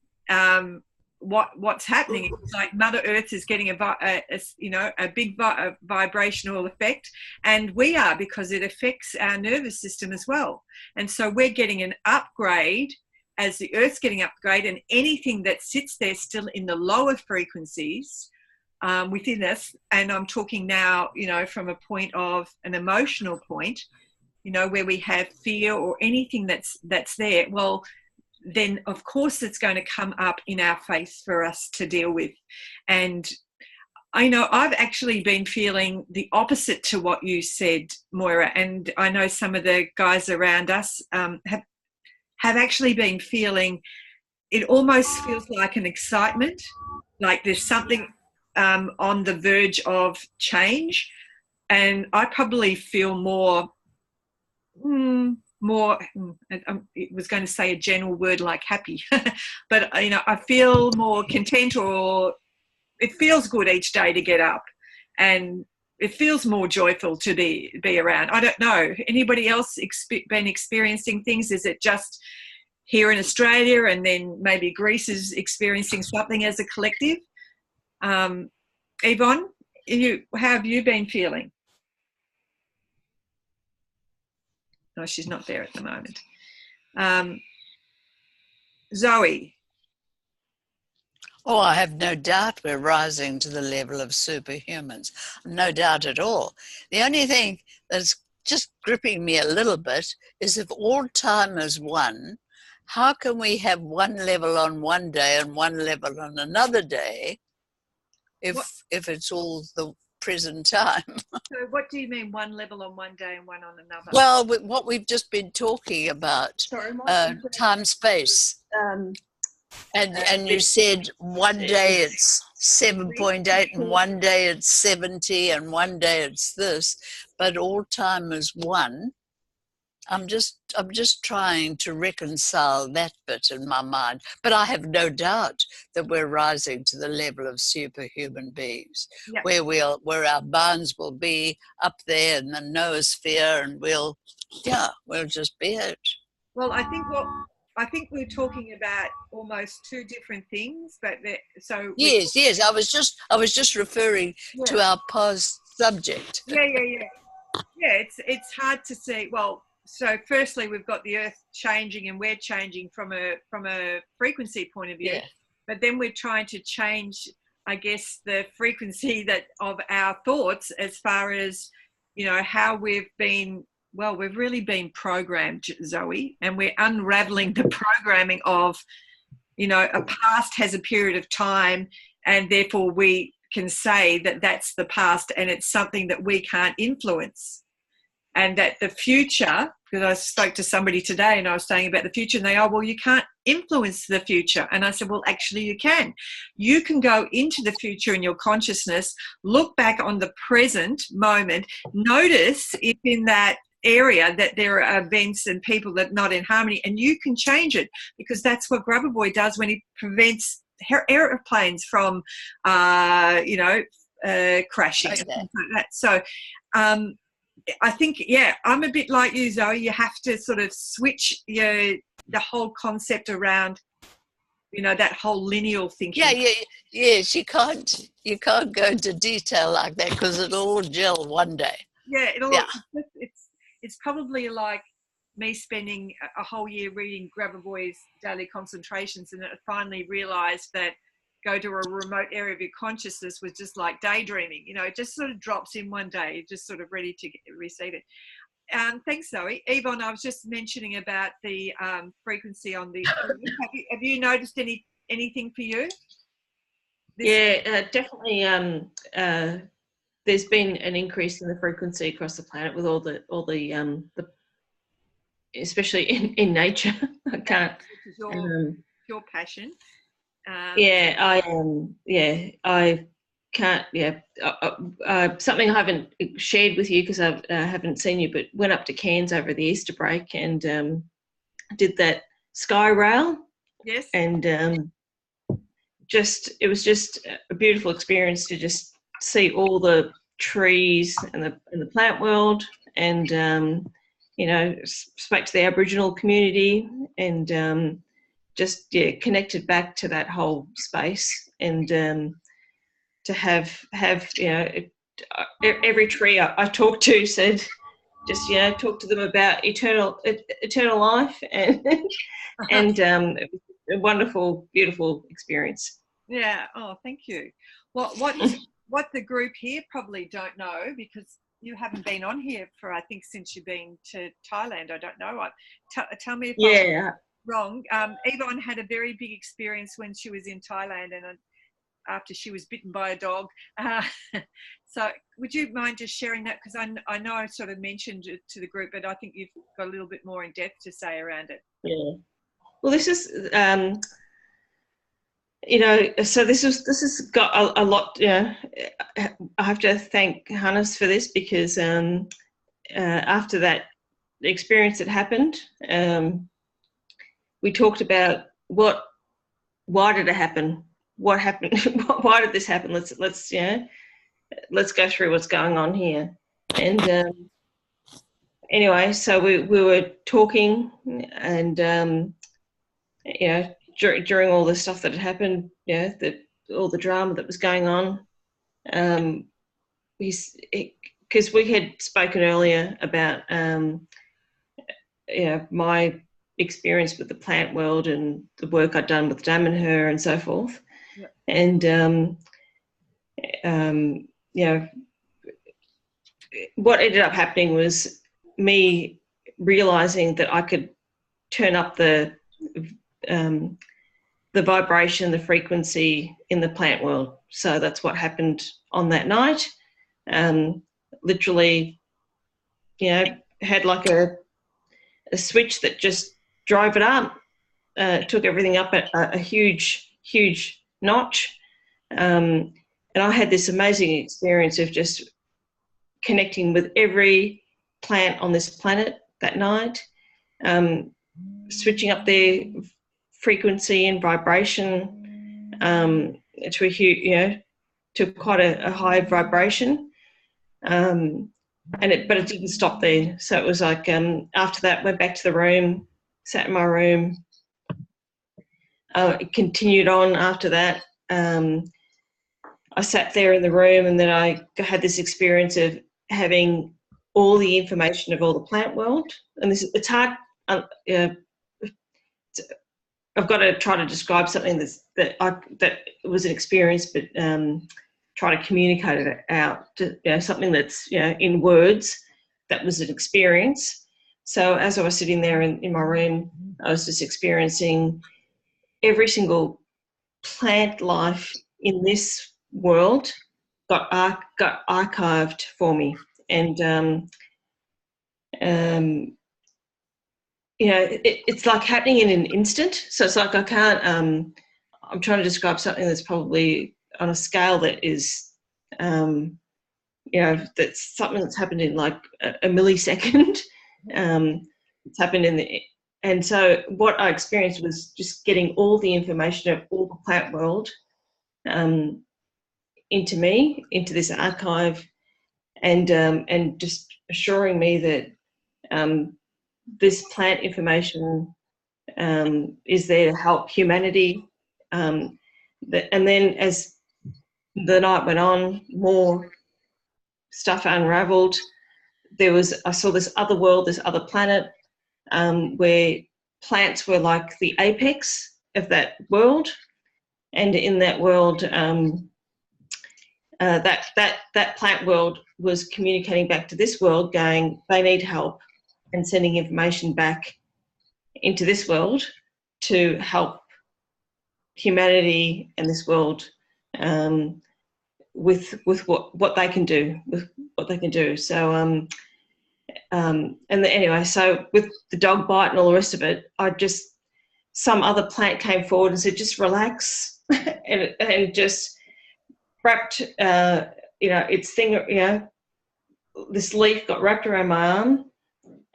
what's happening is like Mother Earth is getting a big vibrational effect, and we are, because it affects our nervous system as well. And so we're getting an upgrade as the Earth's getting upgrade, and anything that sits there still in the lower frequencies within us, and I'm talking now, you know, from a point of an emotional point, you know, where we have fear or anything that's there, well, then of course it's going to come up in our face for us to deal with. And I know I've actually been feeling the opposite to what you said, Moira, and I know some of the guys around us have actually been feeling, it almost feels like an excitement, like there's something on the verge of change. And I probably feel more, I was going to say a general word like happy, but, you know, I feel more content, or it feels good each day to get up, and it feels more joyful to be around. I don't know. Anybody else been experiencing things? Is it just here in Australia, and then maybe Greece is experiencing something as a collective? Yvonne, how have you been feeling? No, she's not there at the moment. Zoe. Oh, I have no doubt we're rising to the level of superhumans. No doubt at all. The only thing that's just gripping me a little bit is, if all time is one, how can we have one level on one day and one level on another day if it's all the present time? So what do you mean, one level on one day and one on another? Well, what we've just been talking about, time, space. And you said one day it's 7.8 and one day it's 70 and one day it's this, but all time is one. I'm just trying to reconcile that bit in my mind. But I have no doubt that we're rising to the level of superhuman beings, yep, where our minds will be up there in the noosphere, and we'll just be it. Well, I think we're talking about almost two different things, but yes. I was just referring to our past subject. Yeah. It's hard to see. Well, so firstly, we've got the Earth changing, and we're changing from a frequency point of view. Yeah. But then we're trying to change, I guess, the frequency of our thoughts, as far as, you know, how we've been. Well, we've really been programmed, Zoe, and we're unraveling the programming of, you know, a past has a period of time, and therefore we can say that that's the past, and it's something that we can't influence. And that the future, because I spoke to somebody today and I was saying about the future, and they, well, you can't influence the future. And I said, well, actually you can. You can go into the future in your consciousness, look back on the present moment, notice if in that area that there are events and people that are not in harmony, and you can change it, because that's what Grubber Boy does when he prevents airplanes from, crashing. Okay. And things like that. So I think, I'm a bit like you, Zoe. You have to sort of switch the whole concept around, you know, that whole lineal thinking. Yes, you can't go into detail like that, because it'll all gel one day. It's probably like me spending a whole year reading Grubber Boy's daily concentrations, and I finally realised that go to a remote area of your consciousness was just like daydreaming. You know, it just sort of drops in one day, just sort of ready to receive it. Thanks, Zoe. Yvonne, I was just mentioning about the frequency on the. Have you noticed anything for you? Definitely. There's been an increase in the frequency across the planet with all the especially in nature. I can't. Which is your passion. I can't. Something I haven't shared with you because I haven't seen you, but went up to Cairns over the Easter break and did that sky rail. Yes. And it was just a beautiful experience to just see all the trees and the plant world, and spoke to the Aboriginal community, and just connected back to that whole space, and to have every tree I talked to said, just talk to them about eternal life, and it was a wonderful, beautiful experience. Yeah. Oh, thank you. What the group here probably don't know, because you haven't been on here for, I think, since you've been to Thailand. I don't know. Tell me if I'm wrong. Yvonne had a very big experience when she was in Thailand, and after she was bitten by a dog. So would you mind just sharing that? Because I know I sort of mentioned it to the group, but I think you've got a little bit more in depth to say around it. Yeah. Well, this is, so this has got a lot. I have to thank Hannes for this, because after that experience that happened, we talked about why did it happen? What happened? Why did this happen? Let's go through what's going on here. And anyway, so we were talking, and during all the stuff that had happened, all the drama that was going on, because we had spoken earlier about my experience with the plant world and the work I'd done with Dam and her and so forth. Yep. And what ended up happening was me realizing that I could turn up the vibration, the frequency in the plant world. So that's what happened on that night. Literally, had like a switch that just drove it up, took everything up at a huge, huge notch. And I had this amazing experience of just connecting with every plant on this planet that night, switching up their frequency and vibration to a huge, to quite a high vibration. But it didn't stop there. So it was like, after that, went back to the room, sat in my room. It continued on after that. I sat there in the room, and then I had this experience of having all the information of all the plant world. And it's hard. I've got to try to describe something that was an experience, but try to communicate it out to something that's in words. That was an experience. So as I was sitting there in my room, I was just experiencing every single plant life in this world got archived for me, and it's like happening in an instant. So it's like I can't. I'm trying to describe something that's probably on a scale that is, that's something that's happened in like a millisecond. It's happened and so what I experienced was just getting all the information of all the plant world into this archive, and just assuring me that this plant information is there to help humanity. And then as the night went on, more stuff unravelled. I saw this other world, this other planet, where plants were like the apex of that world, and in that world, that plant world was communicating back to this world, going they need help, and sending information back into this world to help humanity and this world with what they can do. So anyway, so with the dog bite and all the rest of it, some other plant came forward and said, just relax, and just wrapped its thing, this leaf got wrapped around my arm,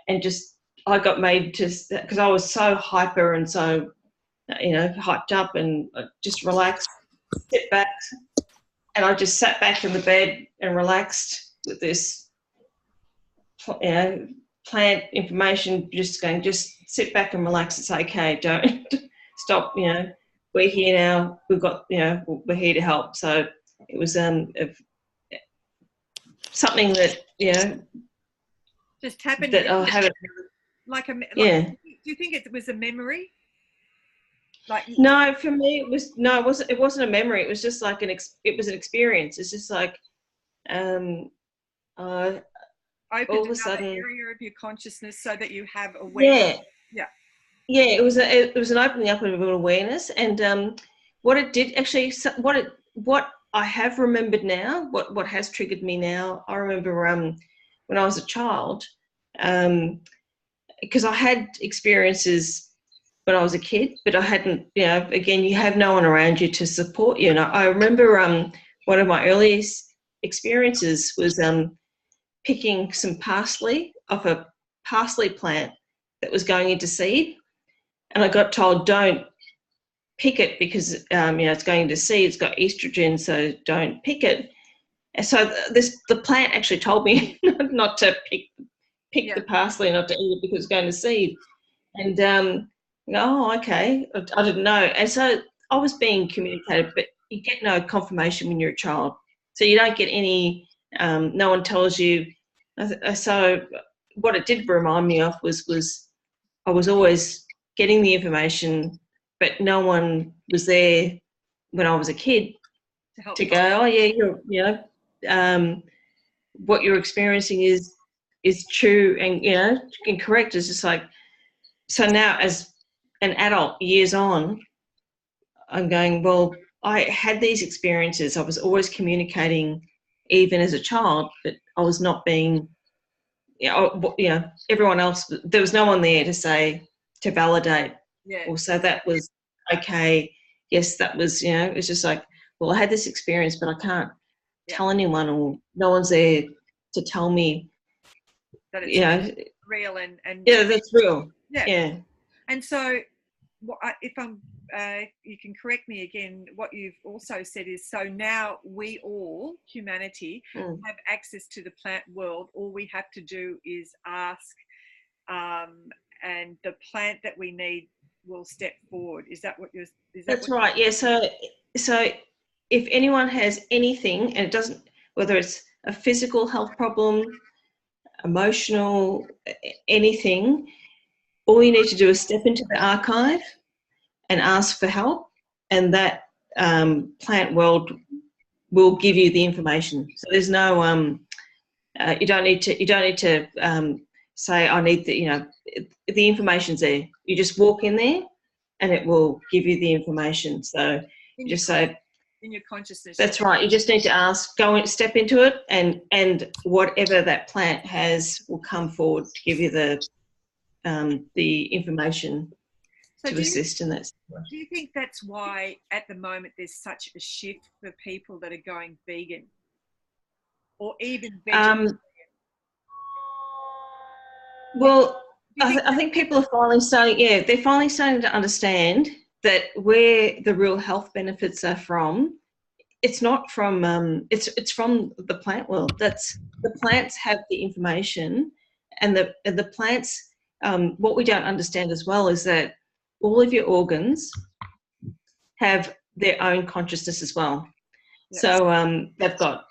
and just I got made to, because I was so hyper and so hyped up, and just relaxed, sit back, and I just sat back in the bed and relaxed with this, you know, plant information, just going, just sit back and relax. It's okay. Don't stop. You know, we're here now. We've got, you know, we're here to help. So it was something that, you know, just happened. That I haven't. Like yeah. Do you think it was a memory? Like no, for me it was no. It wasn't a memory. It was just like it was an experience. It's just like opened all of a sudden area of your consciousness so that you have awareness. Yeah. It was an opening up of awareness, and what it did actually, what I have remembered now, what has triggered me now. I remember when I was a child, because I had experiences when I was a kid, but I hadn't, you know, again, you have no one around you to support you. And I remember one of my earliest experiences was picking some parsley off a parsley plant that was going into seed. And I got told, don't pick it because, you know, it's going into seed, it's got estrogen, so don't pick it. And so the plant actually told me not to pick the parsley, not to eat it because it's going to seed. And oh, okay, I didn't know. And so I was being communicated, but you get no confirmation when you're a child. So you don't get any, no one tells you. So what it did remind me of was I was always getting the information, but no one was there when I was a kid to go, oh yeah, you know, what you're experiencing is true and, you know, and correct. It's just like, so now as an adult, years on, I'm going, well, I had these experiences. I was always communicating, even as a child, but I was not being, you know, everyone else, there was no one there to say, to validate. Yeah. Or so that was okay. Yes, that was, you know, it was just like, well, I had this experience, but I can't tell anyone, or no one's there to tell me that it's, you know, real and yeah, that's real. Yeah. And so if I'm you can correct me again, what you've also said is, so now we all, humanity, have access to the plant world. All we have to do is ask, and the plant that we need will step forward. Is that what you're, that's right. Yeah. So if anyone has anything, and it doesn't, whether it's a physical health problem, emotional, anything, all you need to do is step into the archive and ask for help, and that plant world will give you the information. So there's no you don't need to say, I need the, you know, the information's there. You just walk in there and it will give you the information. So you just say, in your consciousness. That's right. You just need to ask, go and step into it, and whatever that plant has will come forward to give you the information to assist in that. Do you think that's why at the moment there's such a shift for people that are going vegan, or even vegetarian? Well, I think people are finally starting. Yeah, they're finally starting to understand that where the real health benefits are from. It's not from it's from the plant world. That's, the plants have the information, and the plants. What we don't understand as well is that all of your organs have their own consciousness as well. Yes. So they've got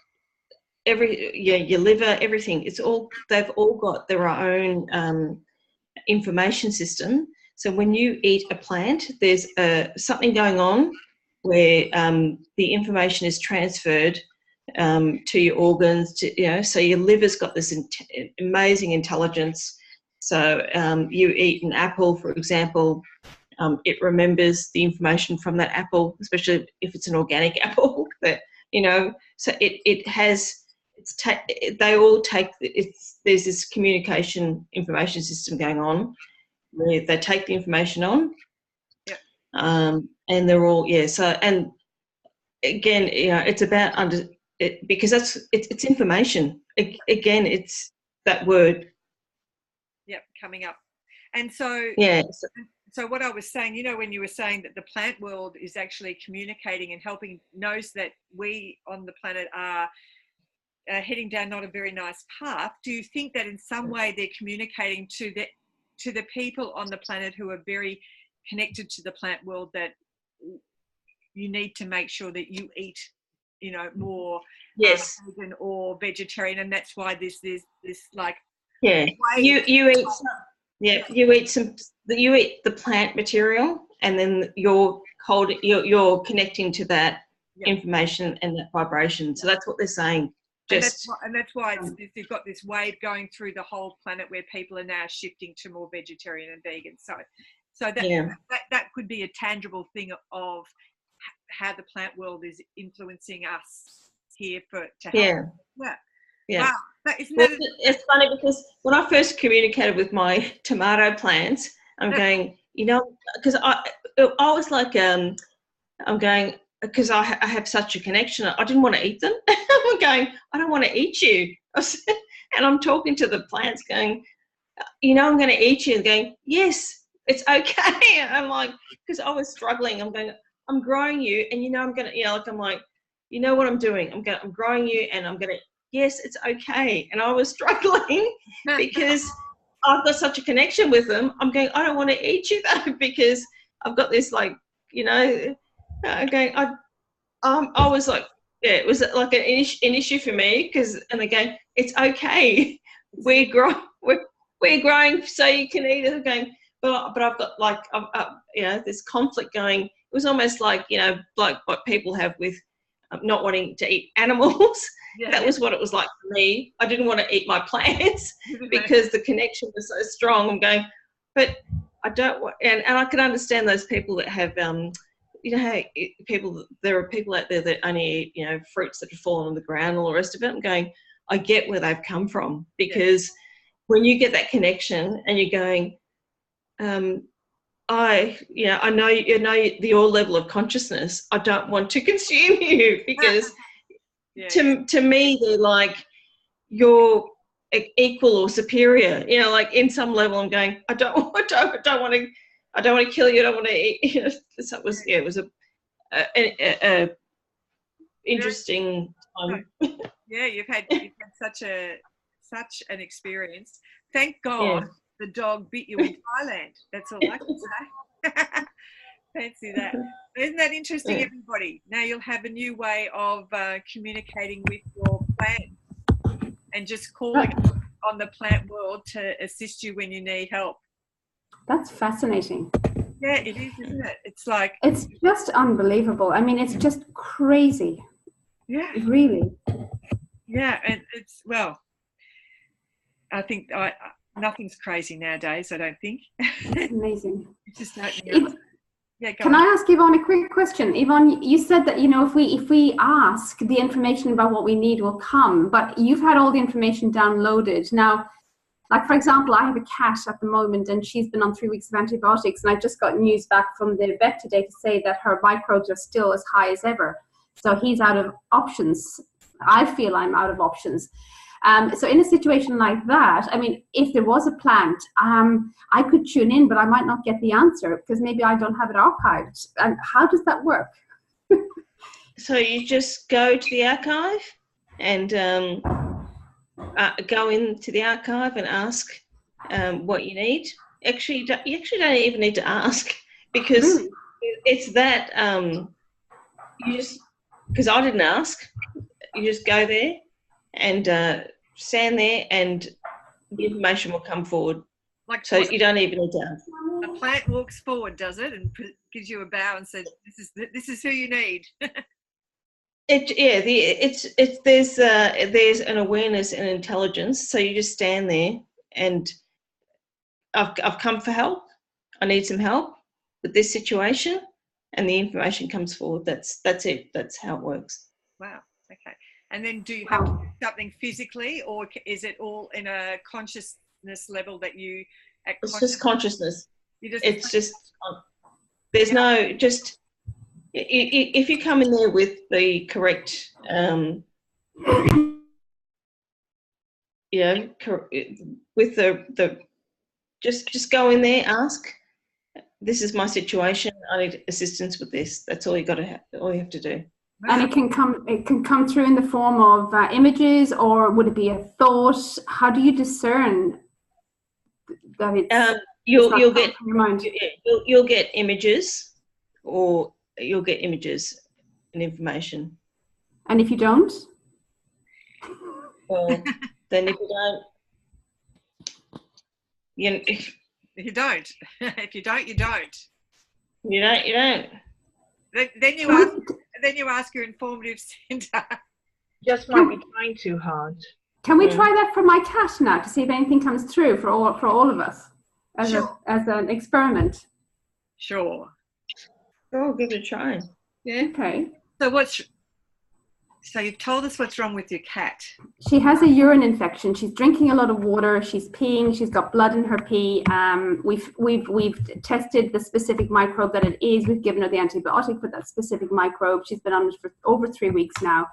your liver, everything. They've all got their own information system. So when you eat a plant, there's something going on where the information is transferred to your organs. So your liver's got this amazing intelligence. So you eat an apple, for example, it remembers the information from that apple, especially if it's an organic apple. That, so it has. They all take. There's this communication information system going on where they take the information on. Yep. And they're all So, and again, it's about because it's information. Again, it's that word. Yep, coming up. And so, yeah. so what I was saying, you know, when you were saying that the plant world is actually communicating and helping, knows that we on the planet are heading down not a very nice path, do you think that in some way they're communicating to the people on the planet who are very connected to the plant world that you need to make sure that you eat, you know, more Yes. vegan or vegetarian, and that's why there's this like Yeah, you eat some, yeah, you eat the plant material, and then you're connecting to that information and that vibration. So that's what they're saying. And that's why you've got this wave going through the whole planet where people are now shifting to more vegetarian and vegan. So that could be a tangible thing of how the plant world is influencing us here to help. Yeah. Wow. It's funny because when I first communicated with my tomato plants, I'm going, you know, because I was like, I'm going, because I have such a connection. I didn't want to eat them. I'm going, I don't want to eat you. And I'm talking to the plants going, you know, I'm going to eat you. And going, yes, it's okay. And I'm like, because I was struggling. I'm going, I'm growing you. And, you know, I'm going to, you know, like, I'm like, you know what I'm doing? I'm growing you, and I'm going to, yes, it's okay. And I was struggling because I've got such a connection with them. I'm going, I don't want to eat you though, because I've got this, like, you know, I was like, yeah, it was like an issue for me, and again, it's okay. We're growing so you can eat it. Again, but I've got like, you know, this conflict going. It was almost like, you know, like what people have with not wanting to eat animals. Yeah. That was what it was like for me. I didn't want to eat my plants because the connection was so strong. I'm going, but I don't want, and I can understand those people that have, you know, how there are people out there that only eat, you know, fruits that have fallen on the ground and all the rest of it. I'm going, I get where they've come from, because when you get that connection and you're going, I know your level of consciousness. I don't want to consume you, because to me they're like, you're equal or superior. You know, like in some level, I'm going, I don't want to kill you. I don't want to eat. You know, so it was a interesting time. Yeah, you've had such an experience. Thank God the dog bit you in Thailand. That's all I can say. Fancy that. Isn't that interesting, everybody? Now you'll have a new way of communicating with your plant, and just calling on the plant world to assist you when you need help. That's fascinating. Yeah, it is, isn't it? It's like, it's just unbelievable. I mean, it's just crazy. Yeah. Really. Yeah, and it's, well, I think nothing's crazy nowadays, I don't think. Amazing. It's just not, Can I ask Yvonne a quick question? Yvonne, you said that, you know, if we ask, the information about what we need will come, but you've had all the information downloaded. Now, like, for example, I have a cat at the moment, and she's been on 3 weeks of antibiotics, and I just got news back from the vet today to say that her microbes are still as high as ever. So he's out of options. I feel I'm out of options. So in a situation like that, I mean, if there was a plant, I could tune in, but I might not get the answer because maybe I don't have it archived. And how does that work? So you just go to the archive and go into the archive and ask what you need. Actually, you actually don't even need to ask, because it's that you just, because I didn't ask, you just go there and stand there, and the information will come forward. Like, so you don't even need to ask. The plant walks forward, does it, and gives you a bow and says, "This is who you need." There's an awareness and intelligence. So you just stand there, and I've come for help. I need some help with this situation, and the information comes forward. That's it. That's how it works. Wow. Okay. And then do you have to do something physically, or is it all in a consciousness level that you? It's just consciousness. There's no, just if you come in there with the correct, with the Just go in there, ask. This is my situation. I need assistance with this. That's all you got to all you have to do. And it can come through in the form of images, or would it be a thought? How do you discern that it's you'll it's not get from your mind? you'll get images, or you'll get images and information. And if you don't? Well, then if you don't, if you don't, if you don't, you don't. You don't. Then you ask your informative centre. Just might be trying too hard. Can we try that for my cat now to see if anything comes through for all of us as an experiment? Sure. Oh, give it a try. Yeah. Okay. So you've told us what's wrong with your cat. She has a urine infection. She's drinking a lot of water. She's peeing. She's got blood in her pee. We've tested the specific microbe that it is. We've given her the antibiotic for that specific microbe. She's been on it for over 3 weeks now,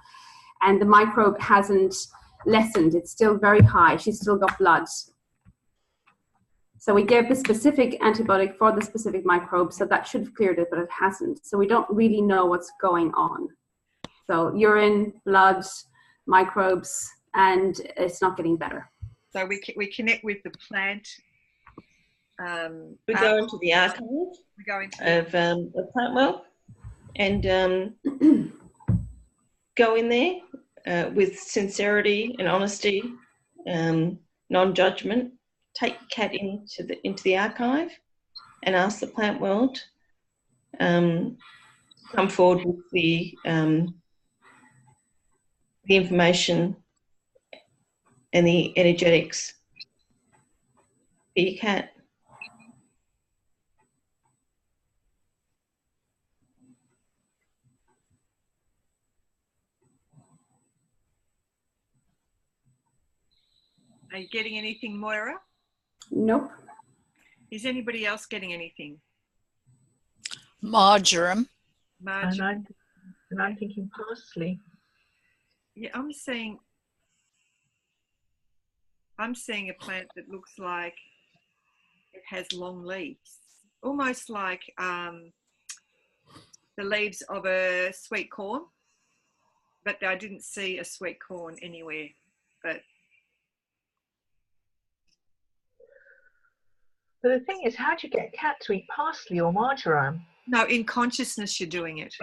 and the microbe hasn't lessened. It's still very high. She's still got blood. So we gave the specific antibiotic for the specific microbe, so that should have cleared it, but it hasn't. So we don't really know what's going on. So urine, blood, microbes, and it's not getting better. So we connect with the plant. We go into the archive of Plant Well, and go in there with sincerity and honesty, non-judgment. Take your cat into the archive and ask the plant world come forward with the information and the energetics for your cat. Are you getting anything, Moira? Nope. Is anybody else getting anything? Marjoram. And I'm thinking parsley. Yeah, I'm seeing a plant that looks like it has long leaves, almost like the leaves of a sweet corn, but I didn't see a sweet corn anywhere. But the thing is, how do you get a cat to eat parsley or marjoram? no, in consciousness you're doing it.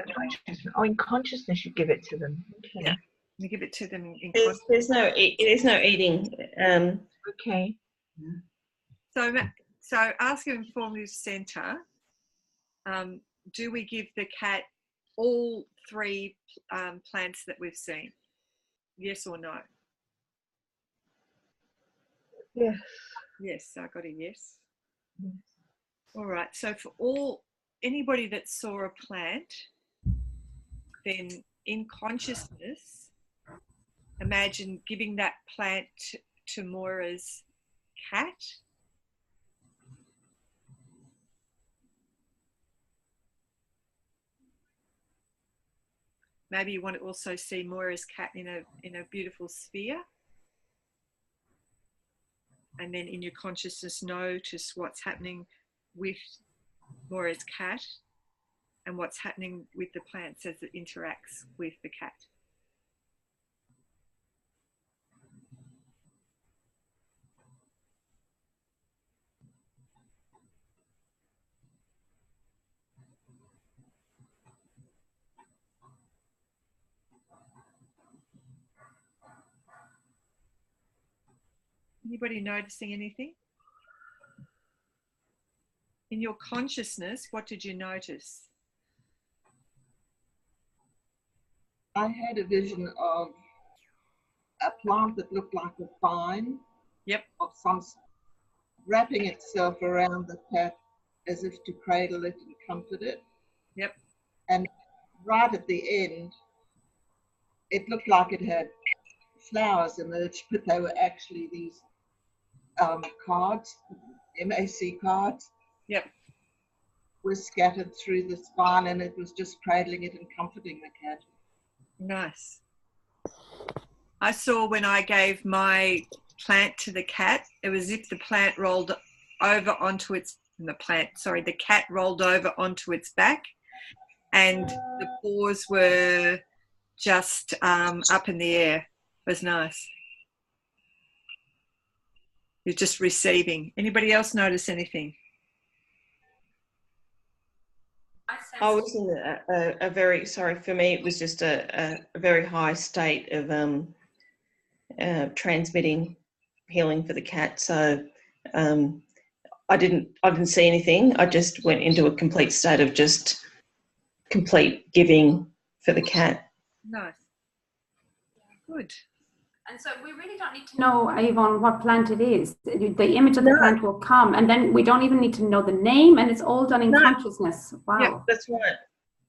Oh, in consciousness you give it to them. Okay. Yeah. You give it to them in There's no eating. Okay. So ask your informative centre, do we give the cat all 3 plants that we've seen? Yes or no? Yes. Yes, I got a yes. Yes. All right, so for anybody that saw a plant, then in consciousness, imagine giving that plant to Moira's cat. Maybe you want to also see Moira's cat in a beautiful sphere. And then in your consciousness, notice what's happening with Moira's cat and what's happening with the plants as it interacts with the cat. Anybody noticing anything? In your consciousness, what did you notice? I had a vision of a plant that looked like a vine. Yep. Of some wrapping itself around the cat as if to cradle it and comfort it. Yep. And right at the end, it looked like it had flowers in it, but they were actually these cards, MAC cards. Yep. Were scattered through this vine, and it was just cradling it and comforting the cat. Nice. I saw when I gave my plant to the cat, it was as if the plant rolled over onto the cat rolled over onto its back, and the paws were just up in the air. It was nice. You're just receiving. Anybody else notice anything? I was in a very, sorry, for me, it was just a very high state of transmitting healing for the cat. So I didn't see anything. I just went into a complete state of just complete giving for the cat. Nice. Good. And so we really don't need to know, Yvonne, what plant it is. The image of the plant will come, and then we don't even need to know the name, and it's all done in consciousness. Wow. Yeah, that's right.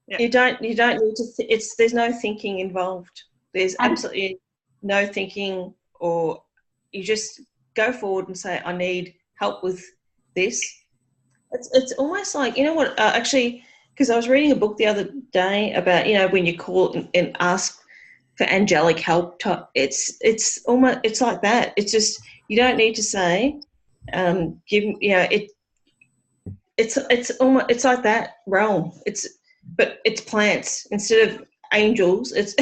Yeah. You don't need to. There's no thinking involved. There's absolutely no thinking, or you just go forward and say, "I need help with this." It's almost like, you know what? Actually, because I was reading a book the other day about, you know, when you call and ask for angelic help. It's almost, it's like that. It's just, you don't need to say, it's almost, it's like that realm. But it's plants instead of angels. It's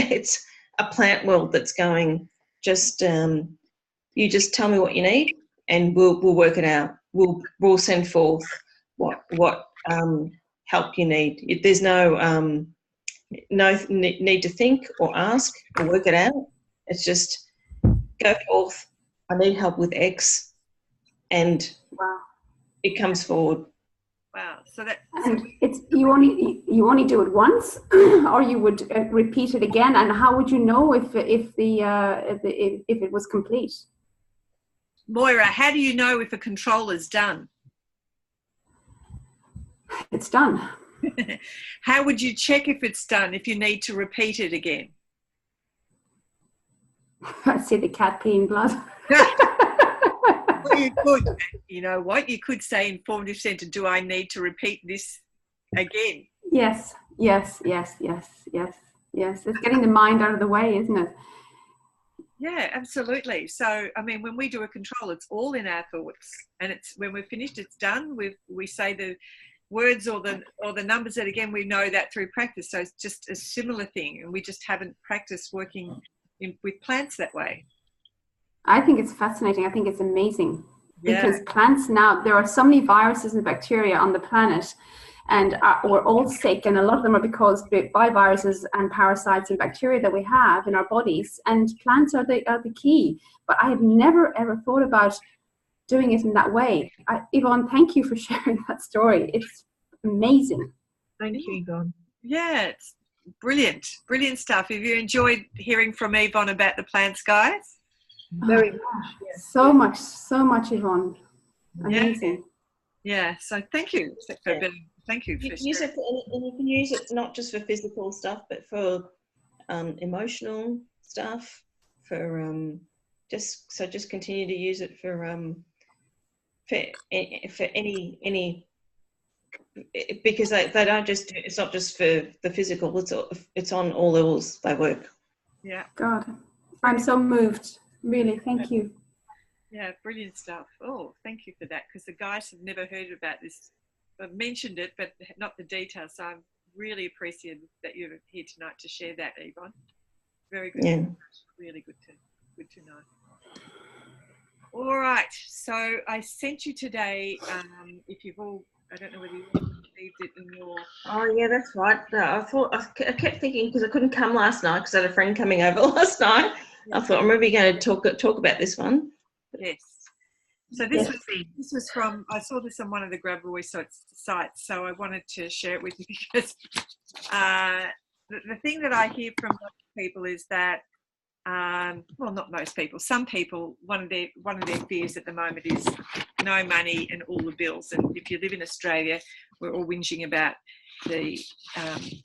a plant world that's going. Just you just tell me what you need, and we'll work it out. We'll send forth what help you need. There's no need to think or ask or work it out. It's just go forth. I need help with X, and it comes forward. Wow! And it's you only do it once, or you would repeat it again. And how would you know if it was complete? Moira, how do you know if a controller's done? It's done. How would you check if it's done, if you need to repeat it again? I see the cat peeing blood. Well, you could, you know what? You could say informative centre, do I need to repeat this again? Yes. It's getting the mind out of the way, isn't it? Yeah, absolutely. So, I mean, when we do a control, it's all in our thoughts, and it's when we're finished, it's done. We say the words or the numbers that, again, we know that through practice. So it's just a similar thing, and we just haven't practiced working with plants that way. I think it's fascinating. I think it's amazing because plants now, there are so many viruses and bacteria on the planet, and we're all sick, and a lot of them are because by viruses and parasites and bacteria that we have in our bodies, and plants are the key. But I have never ever thought about doing it in that way. Yvonne, thank you for sharing that story. It's amazing. Thank you, Yvonne. Yeah, it's brilliant stuff. Have you enjoyed hearing from Yvonne about the plants, guys? Very much. Yes. So much, Yvonne. Amazing. Yeah. So thank you. Thank you. You can use it and you can use it not just for physical stuff, but for emotional stuff. For just continue to use it for any, because they don't just, it's not just for the physical, it's on all levels they work. Yeah. God, I'm so moved. Really, thank you. Yeah, brilliant stuff. Oh, thank you for that, because the guys have never heard about this. I've mentioned it, but not the details. So I'm really appreciative that you're here tonight to share that, Yvonne. Very good. Yeah. Really good to know. All right. So I sent you today, if you've all, I don't know whether you received it in your... Oh, yeah, that's right. No, I kept thinking, because I couldn't come last night because I had a friend coming over last night. I thought I'm maybe going to talk about this one. Yes. So this was from, I saw this on one of the Grab Voice sites, so I wanted to share it with you because the thing that I hear from most people is that, well, not most people, some people, one of their fears at the moment is no money and all the bills. And if you live in Australia, we're all whinging about the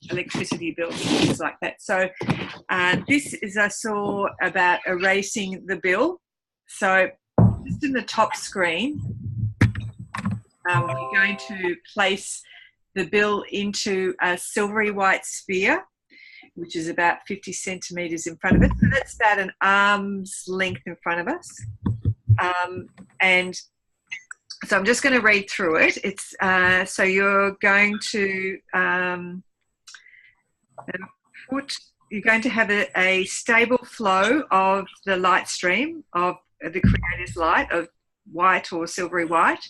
electricity bills and things like that. So this is, I saw about erasing the bill. So just in the top screen, you're going to place the bill into a silvery white sphere, which is about 50 centimetres in front of it. So that's about an arm's length in front of us. And So I'm just going to read through it. It's so you're going to you're going to have a stable flow of the light stream of the Creator's light of white or silvery white,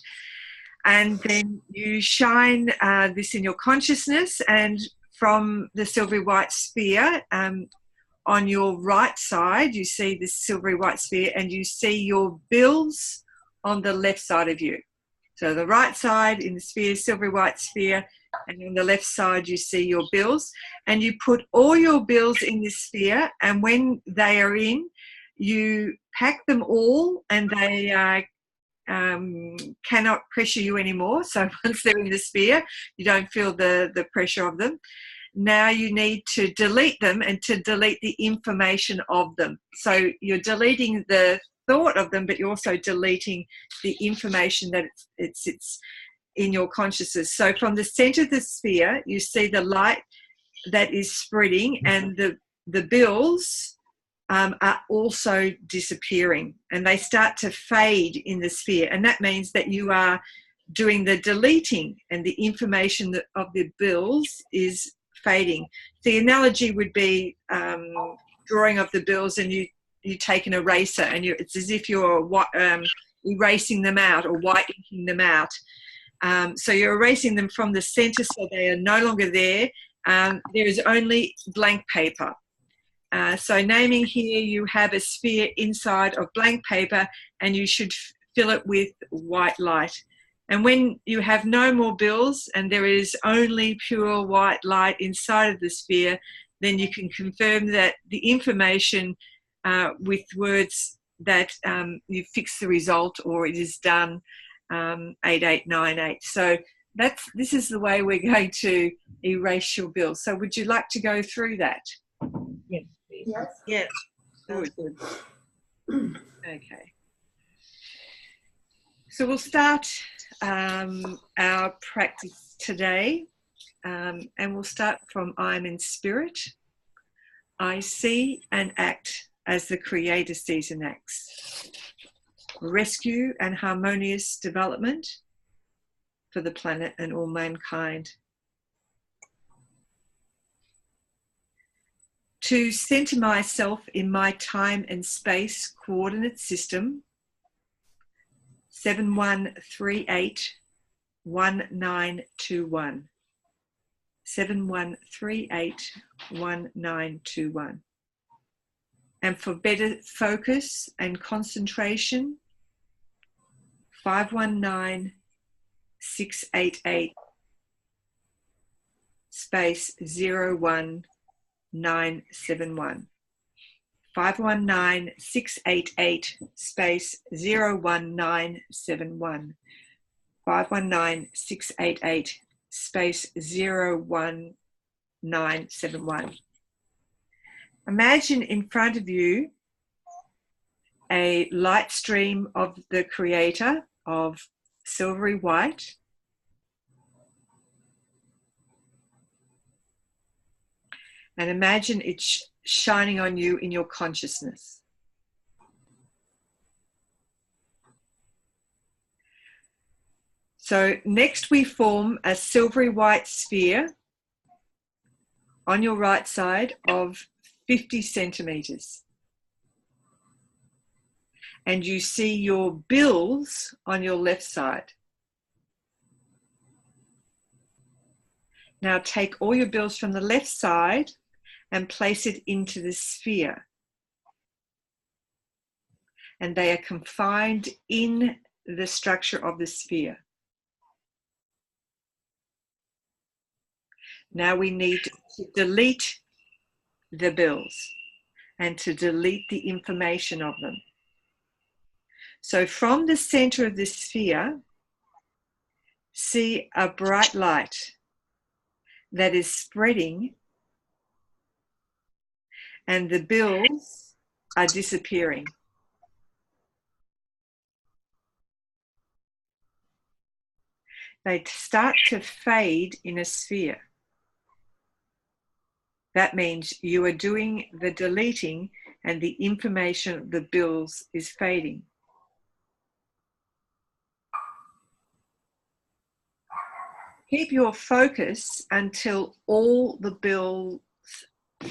and then you shine this in your consciousness, and from the silvery white sphere on your right side you see this silvery white sphere, and you see your bills on the left side of you. So the right side in the sphere, silvery white sphere, and on the left side you see your bills, and you put all your bills in this sphere, and when they are in, you pack them all, and they cannot pressure you anymore. So once they're in the sphere, you don't feel the pressure of them. Now you need to delete them and to delete the information of them. So you're deleting the thought of them, but you're also deleting the information that it sits in your consciousness. So from the center of the sphere, you see the light that is spreading, and the bills are also disappearing, and they start to fade in the sphere. And that means that you are doing the deleting, and the information of the bills is fading. The analogy would be drawing of the bills, and you take an eraser, and it's as if you're erasing them out or white inking them out. So you're erasing them from the center, so they are no longer there. There is only blank paper. So naming here, you have a sphere inside of blank paper, and you should fill it with white light. And when you have no more bills and there is only pure white light inside of the sphere, then you can confirm that the information with words that you fix the result, or it is done, 8898. So this is the way we're going to erase your bills. So would you like to go through that? Yes, please. Yes. Yeah, sounds good. Okay. So we'll start our practice today, and we'll start from I am in spirit. I see and act as the Creator sees and acts. Rescue and harmonious development for the planet and all mankind. To center myself in my time and space coordinate system, 71381921. 71381921. And for better focus and concentration, 519688 space 01971. 519688 space 01971. 519688 space 01971. Imagine in front of you a light stream of the Creator of silvery white. And imagine it shining on you in your consciousness. So next we form a silvery white sphere on your right side of 50 centimeters. And you see your bills on your left side. Now take all your bills from the left side and place it into the sphere. And they are confined in the structure of the sphere. Now we need to delete the bills and to delete the information of them. So from the center of the sphere, see a bright light that is spreading, and the bills are disappearing. They start to fade in a sphere. That means you are doing the deleting and the information of the bills is fading. keep your focus until all the bills,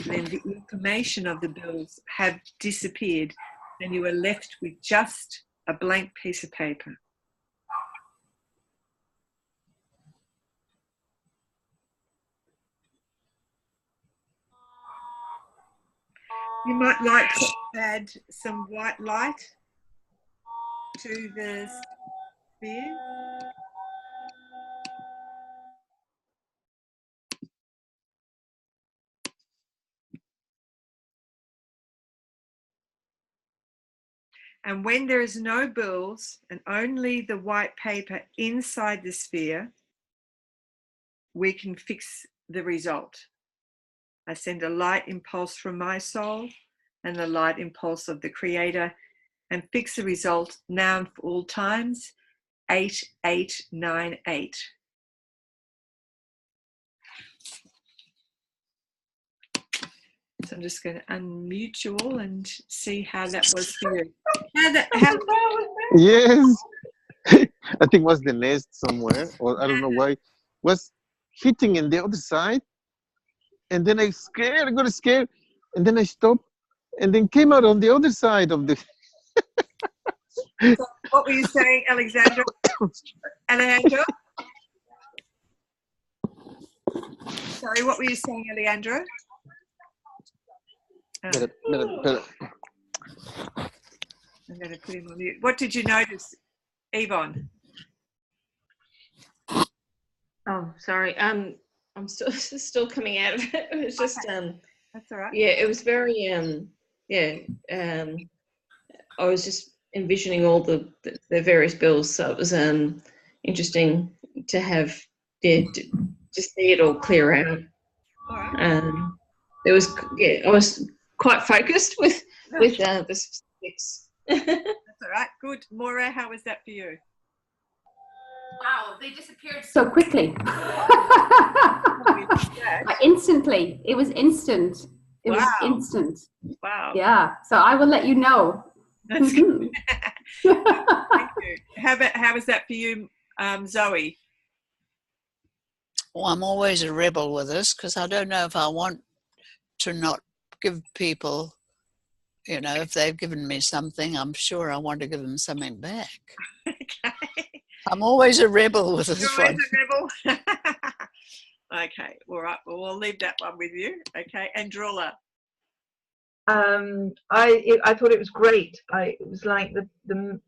then the information of the bills have disappeared and you are left with just a blank piece of paper. You might like to add some white light to the sphere. And when there is no bills and only the white paper inside the sphere, we can fix the result. I send a light impulse from my soul and the light impulse of the Creator and fix the result now and for all times, 8898. So I'm just going to unmute you all and see how that was for you. Yes. I think it was the nest somewhere, or I don't know why. Was hitting in the other side. And then I got scared. And then I stopped. And then came out on the other side of the... So what were you saying, Alexandra? Alejandro? Sorry, what were you saying, Alejandro? Better. I'm going to put him on mute. What did you notice, Yvonne? Oh, sorry. I'm still coming out of it. It was just that's all right. Yeah, it was very I was just envisioning all the various bills, so it was interesting to have to see it all clear out. All right. It was I was quite focused with the specifics. That's all right. Good. Maura, how was that for you? Wow, they disappeared so quickly. Instantly. It was instant. It was instant. Wow. Yeah. So I will let you know. That's good. Thank you. How was that for you, Zoe? Well, I'm always a rebel with this because I don't know if I want to not give people, you know, if they've given me something, I'm sure I want to give them something back. Okay. I'm always a rebel with this You're one. always a rebel. Okay. All right. Well, we'll leave that one with you. Okay. Andrula. I thought it was great. It was like the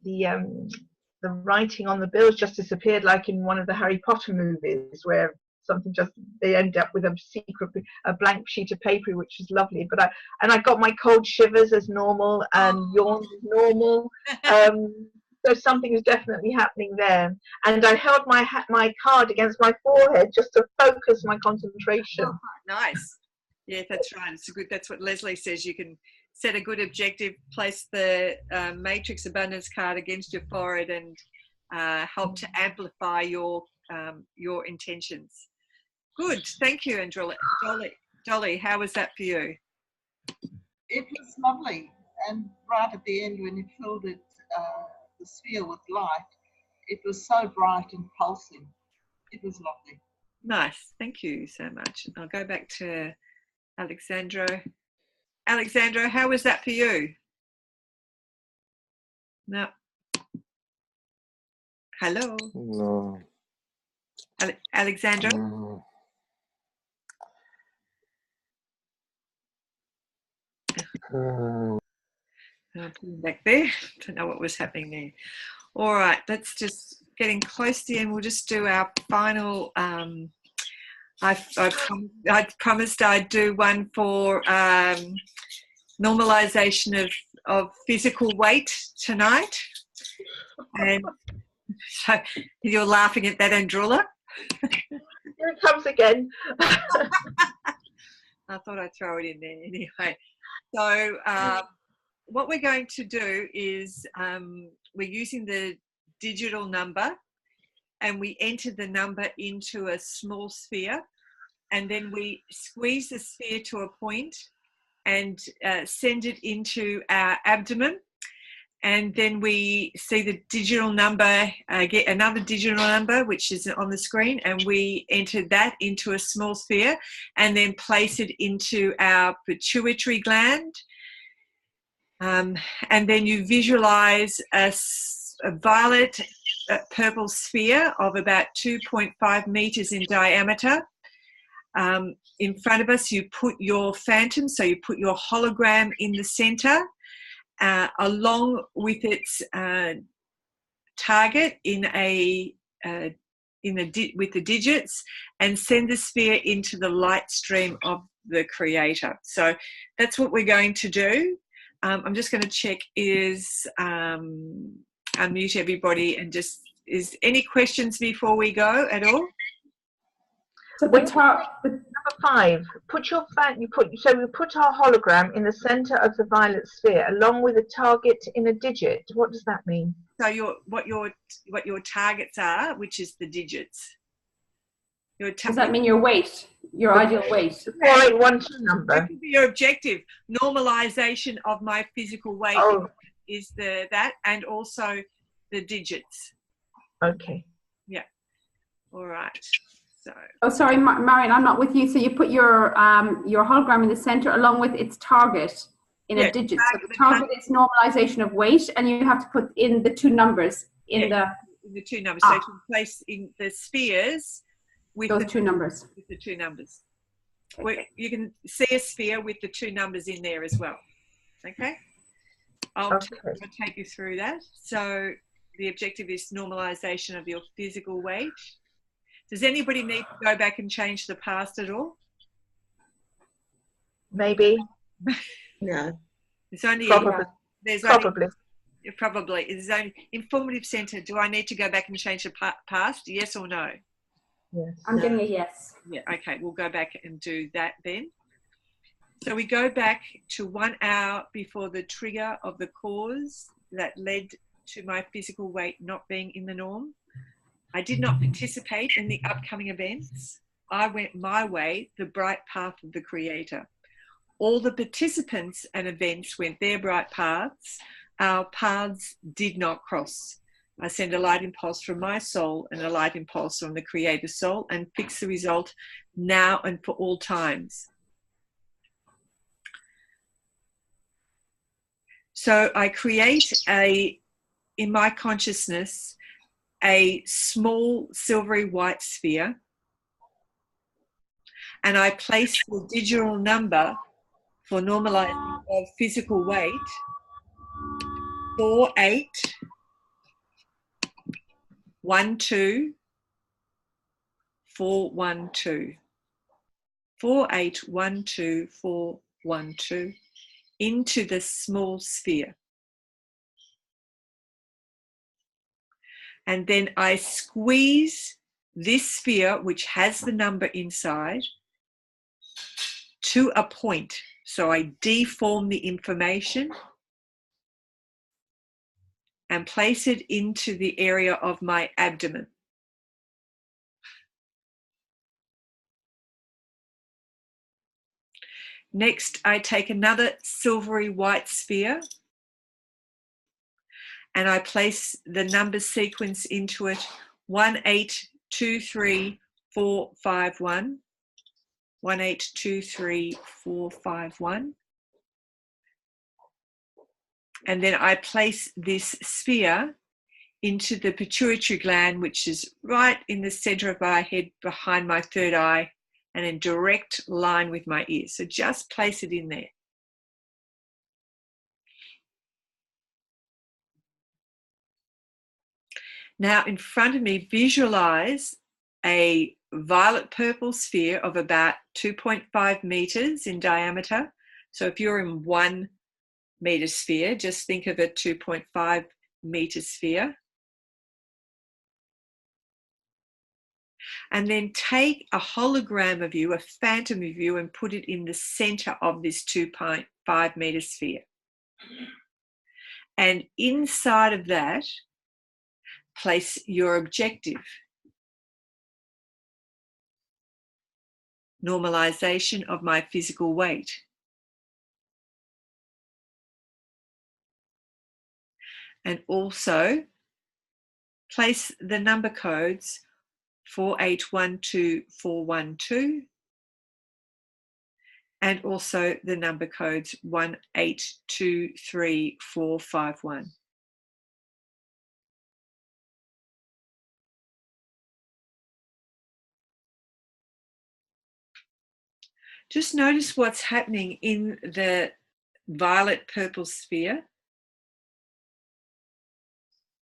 writing on the bills just disappeared, like in one of the Harry Potter movies, where something just they end up with a blank sheet of paper, which is lovely. But I got my cold shivers as normal and yawns as normal. So something is definitely happening there. And I held my card against my forehead just to focus my concentration. Oh, nice. Yeah, that's right. It's good. That's what Leslie says. You can set a good objective, place the Matrix Abundance card against your forehead, and help to amplify your intentions. Good. Thank you, Andrella. Dolly, how was that for you? It was lovely. And right at the end, when you filled it, the sphere with light, it was so bright and pulsing. It was lovely. Nice. Thank you so much. I'll go back to Alexandro. Alexandro, how was that for you? No. Hello. No. Alexandro. No. I'll put him back there. Don't know what was happening there. All right, let's just getting close to the end. We'll just do our final. I promised I'd do one for normalization of physical weight tonight. And so you're laughing at that, Andrula? Here it comes again. I thought I'd throw it in there anyway. So what we're going to do is we're using the digital number, and we enter the number into a small sphere, and then we squeeze the sphere to a point and send it into our abdomen. And then we see the digital number, get another digital number, which is on the screen, and we enter that into a small sphere and then place it into our pituitary gland. And then you visualize a violet purple sphere of about 2.5 meters in diameter. In front of us, you put your phantom, so you put your hologram in the center, along with its target with the digits, and send the sphere into the light stream of the creator. So that's what we're going to do. I'm just going to check unmute everybody, and just, is any questions before we go at all? So Number 5, we put our hologram in the center of the violet sphere along with a target in a digit. What does that mean? So what your targets are, which is the digits. Does that mean your weight, your ideal weight? The 4812 number. That could be your objective. Normalization of my physical weight is that, and also the digits. Okay. Yeah. All right. So. Oh, sorry, Marion, I'm not with you. So you put your hologram in the center along with its target in a digit. So the target is normalization of weight, and you have to put in the 2 numbers in the 2 numbers. So you can place in the spheres with those 2 numbers. With the 2 numbers. Okay. You can see a sphere with the 2 numbers in there as well. Okay. I'll take you through that. So the objective is normalization of your physical weight. Does anybody need to go back and change the past at all? Maybe. No. It's only probably. Probably. It's only informative centre. Do I need to go back and change the past? Yes or no? Yes. I'm getting a yes. Yeah. Okay. We'll go back and do that then. So we go back to 1 hour before the trigger of the cause that led to my physical weight not being in the norm. I did not participate in the upcoming events. I went my way, the bright path of the Creator. All the participants and events went their bright paths. Our paths did not cross. I send a light impulse from my soul and a light impulse from the Creator's soul, and fix the result now and for all times. So I create in my consciousness, a small silvery white sphere, and I place the digital number for normalizing of physical weight, 4812412. 4812412 into the small sphere. And then I squeeze this sphere, which has the number inside, to a point. So I deform the information and place it into the area of my abdomen. Next, I take another silvery white sphere and I place the number sequence into it, 1823451, 1823451. And then I place this sphere into the pituitary gland, which is right in the center of my head, behind my third eye, and in direct line with my ears. So just place it in there. Now in front of me, visualize a violet purple sphere of about 2.5 meters in diameter. So if you're in 1 meter sphere, just think of a 2.5 meter sphere. And then take a hologram of you, a phantom of you, and put it in the center of this 2.5 meter sphere. And inside of that, place your objective. Normalization of my physical weight. and also place the number codes 4812412 and also the number codes 1823451. Just notice what's happening in the violet purple sphere.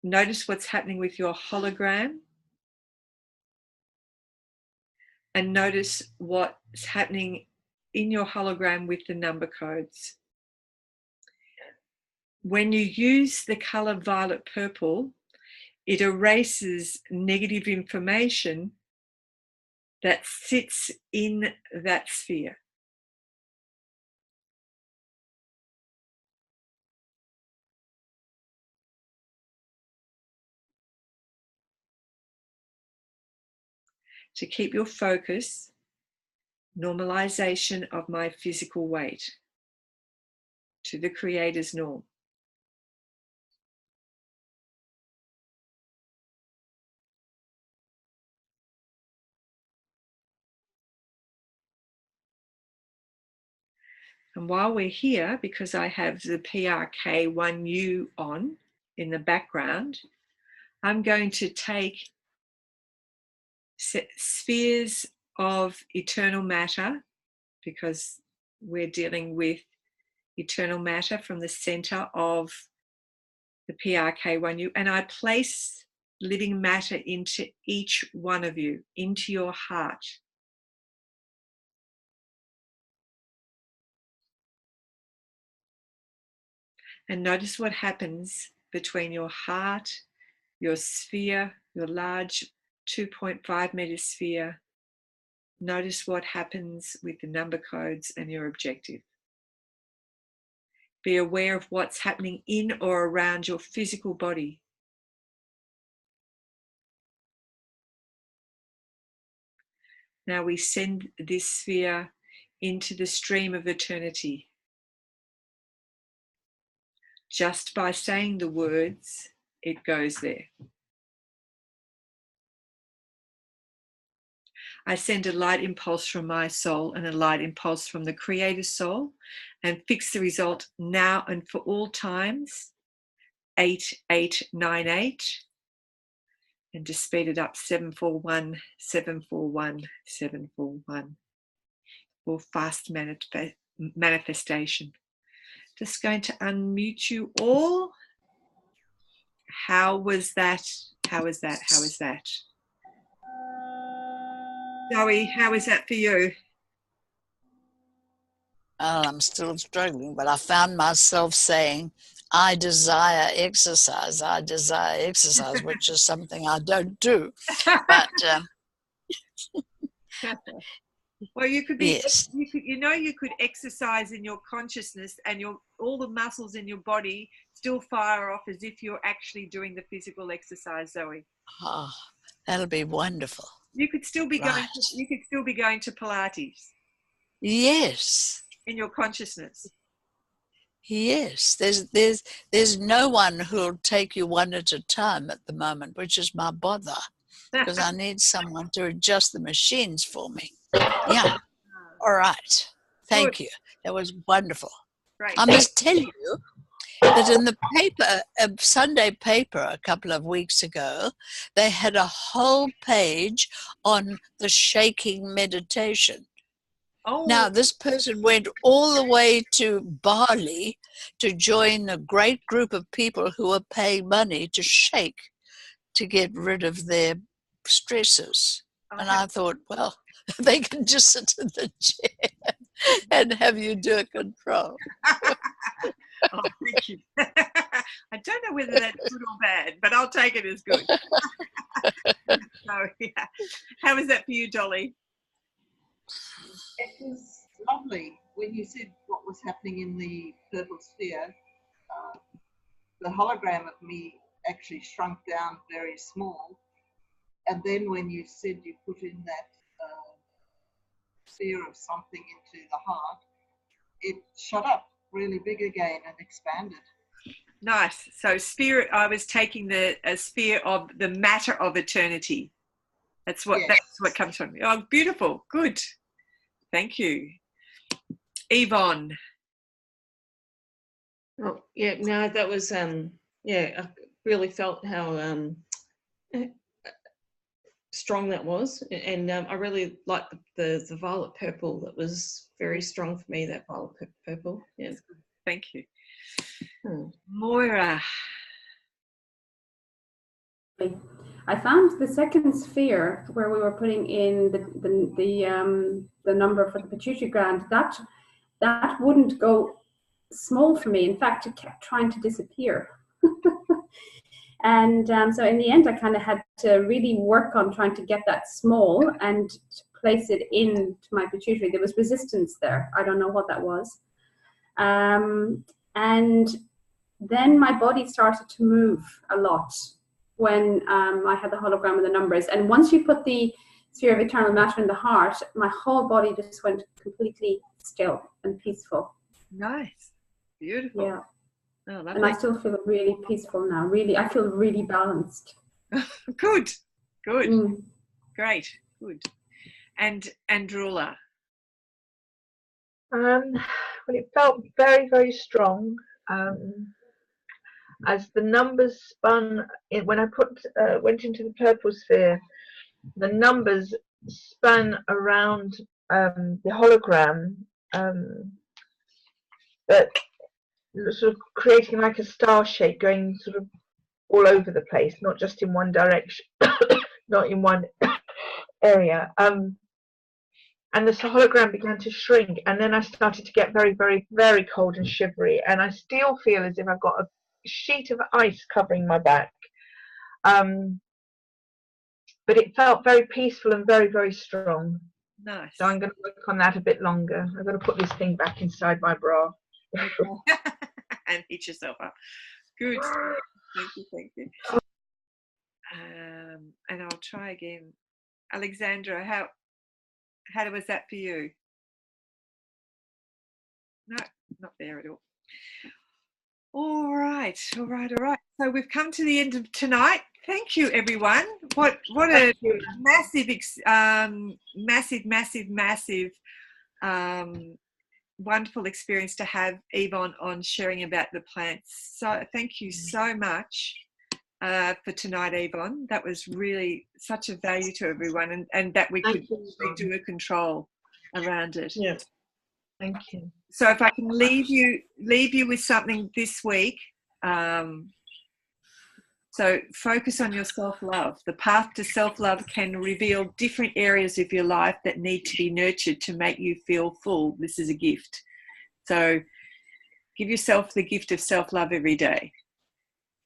Notice what's happening with your hologram. And notice what's happening in your hologram with the number codes. When you use the color violet purple, it erases negative information that sits in that sphere. To keep your focus, normalization of my physical weight to the Creator's norm. And while we're here, because I have the PRK1U on in the background, I'm going to take spheres of eternal matter, because we're dealing with eternal matter from the center of the PRK1U, and I place living matter into each one of you, into your heart. And notice what happens between your heart, your sphere, your large 2.5 meter sphere. Notice what happens with the number codes and your objective. Be aware of what's happening in or around your physical body. Now we send this sphere into the stream of eternity. Just by saying the words, it goes there. I send a light impulse from my soul and a light impulse from the Creator's soul, and fix the result now and for all times, 8898, and to speed it up, 741, 741, 741, or fast manifestation. Just going to unmute you all. How was that? How is that? How is that? Zoe, how is that for you? I'm still struggling, but I found myself saying, I desire exercise, which is something I don't do. But well, you could be, yes. you could exercise in your consciousness, and all the muscles in your body still fire off as if you're actually doing the physical exercise, Zoe. Oh, that'll be wonderful. You could still be going to Pilates. Yes. In your consciousness. Yes. There's no one who'll take you one at a time at the moment, which is my bother, because I need someone to adjust the machines for me. Yeah. All right. Thank you. That was wonderful. Right. I must tell you that in the paper, a Sunday paper a couple of weeks ago, they had a whole page on the shaking meditation. Oh. Now, this person went all the way to Bali to join a great group of people who are paying money to shake to get rid of their stresses. Okay. And I thought, well, they can just sit in the chair and have you do a control. Oh, thank you. I don't know whether that's good or bad, but I'll take it as good. So, yeah. How was that for you, Dolly? It was lovely when you said what was happening in the purple sphere. The hologram of me actually shrunk down very small, and then when you said you put in that sphere of something into the heart, it shot up really big again and expanded. Nice. So spirit, I was taking a sphere of the matter of eternity. That's what comes from me. Oh, beautiful. Good. Thank you. Yvonne. Oh, yeah, no, that was, yeah, I really felt how strong that was. And I really liked the violet purple. That was very strong for me, that violet purple. Yeah. Thank you. Moira. I found the second sphere where we were putting in the number for the pituitary gland, that wouldn't go small for me. In fact, it kept trying to disappear. And so in the end, I kind of had to really work on trying to get that small and to place it into my pituitary. There was resistance there. I don't know what that was. And then my body started to move a lot when I had the hologram of the numbers. And once you put the sphere of eternal matter in the heart, my whole body just went completely still and peaceful. Nice. Beautiful. Yeah. Oh, and I still feel really peaceful now. Really, I feel really balanced. Good. Great. Good. And Andrula. Well, it felt very, very strong. As the numbers spun, when I went into the purple sphere, the numbers spun around the hologram, but sort of creating like a star shape, going sort of all over the place, not just in one direction, not in one area. And the hologram began to shrink, and then I started to get very, very, very cold and shivery, and I still feel as if I've got a sheet of ice covering my back. But it felt very peaceful and very, very strong. Nice. So I'm going to work on that a bit longer. I'm going to put this thing back inside my bra. And hit yourself up. Good. Thank you. And I'll try again. Alexandra, how was that for you? No, not there at all. All right. So we've come to the end of tonight. Thank you, everyone. What a massive wonderful experience to have Yvonne on sharing about the plants. So thank you so much for tonight, Yvonne. That was really such a value to everyone, and that we could do a control around it. Yeah. Thank you. So if I can leave you with something this week, so focus on your self-love. The path to self-love can reveal different areas of your life that need to be nurtured to make you feel full. This is a gift. So give yourself the gift of self-love every day.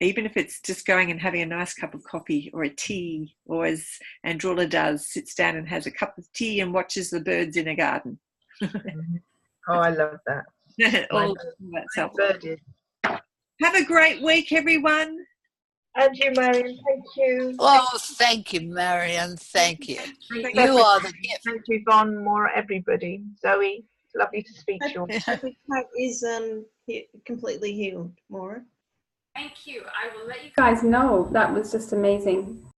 Even if it's just going and having a nice cup of coffee or a tea, or as Andrula does, sits down and has a cup of tea and watches the birds in a garden. Oh, I love that. All that's helpful. Have a great week, everyone. And you, Marion, thank you. Oh, thank you, Marion. Thank you. You are the gift. Thank you, Yvonne, Maura, everybody. Zoe, lovely to speak to you. Happy Cat is completely healed, Maura. Thank you. I will let you guys know. That was just amazing.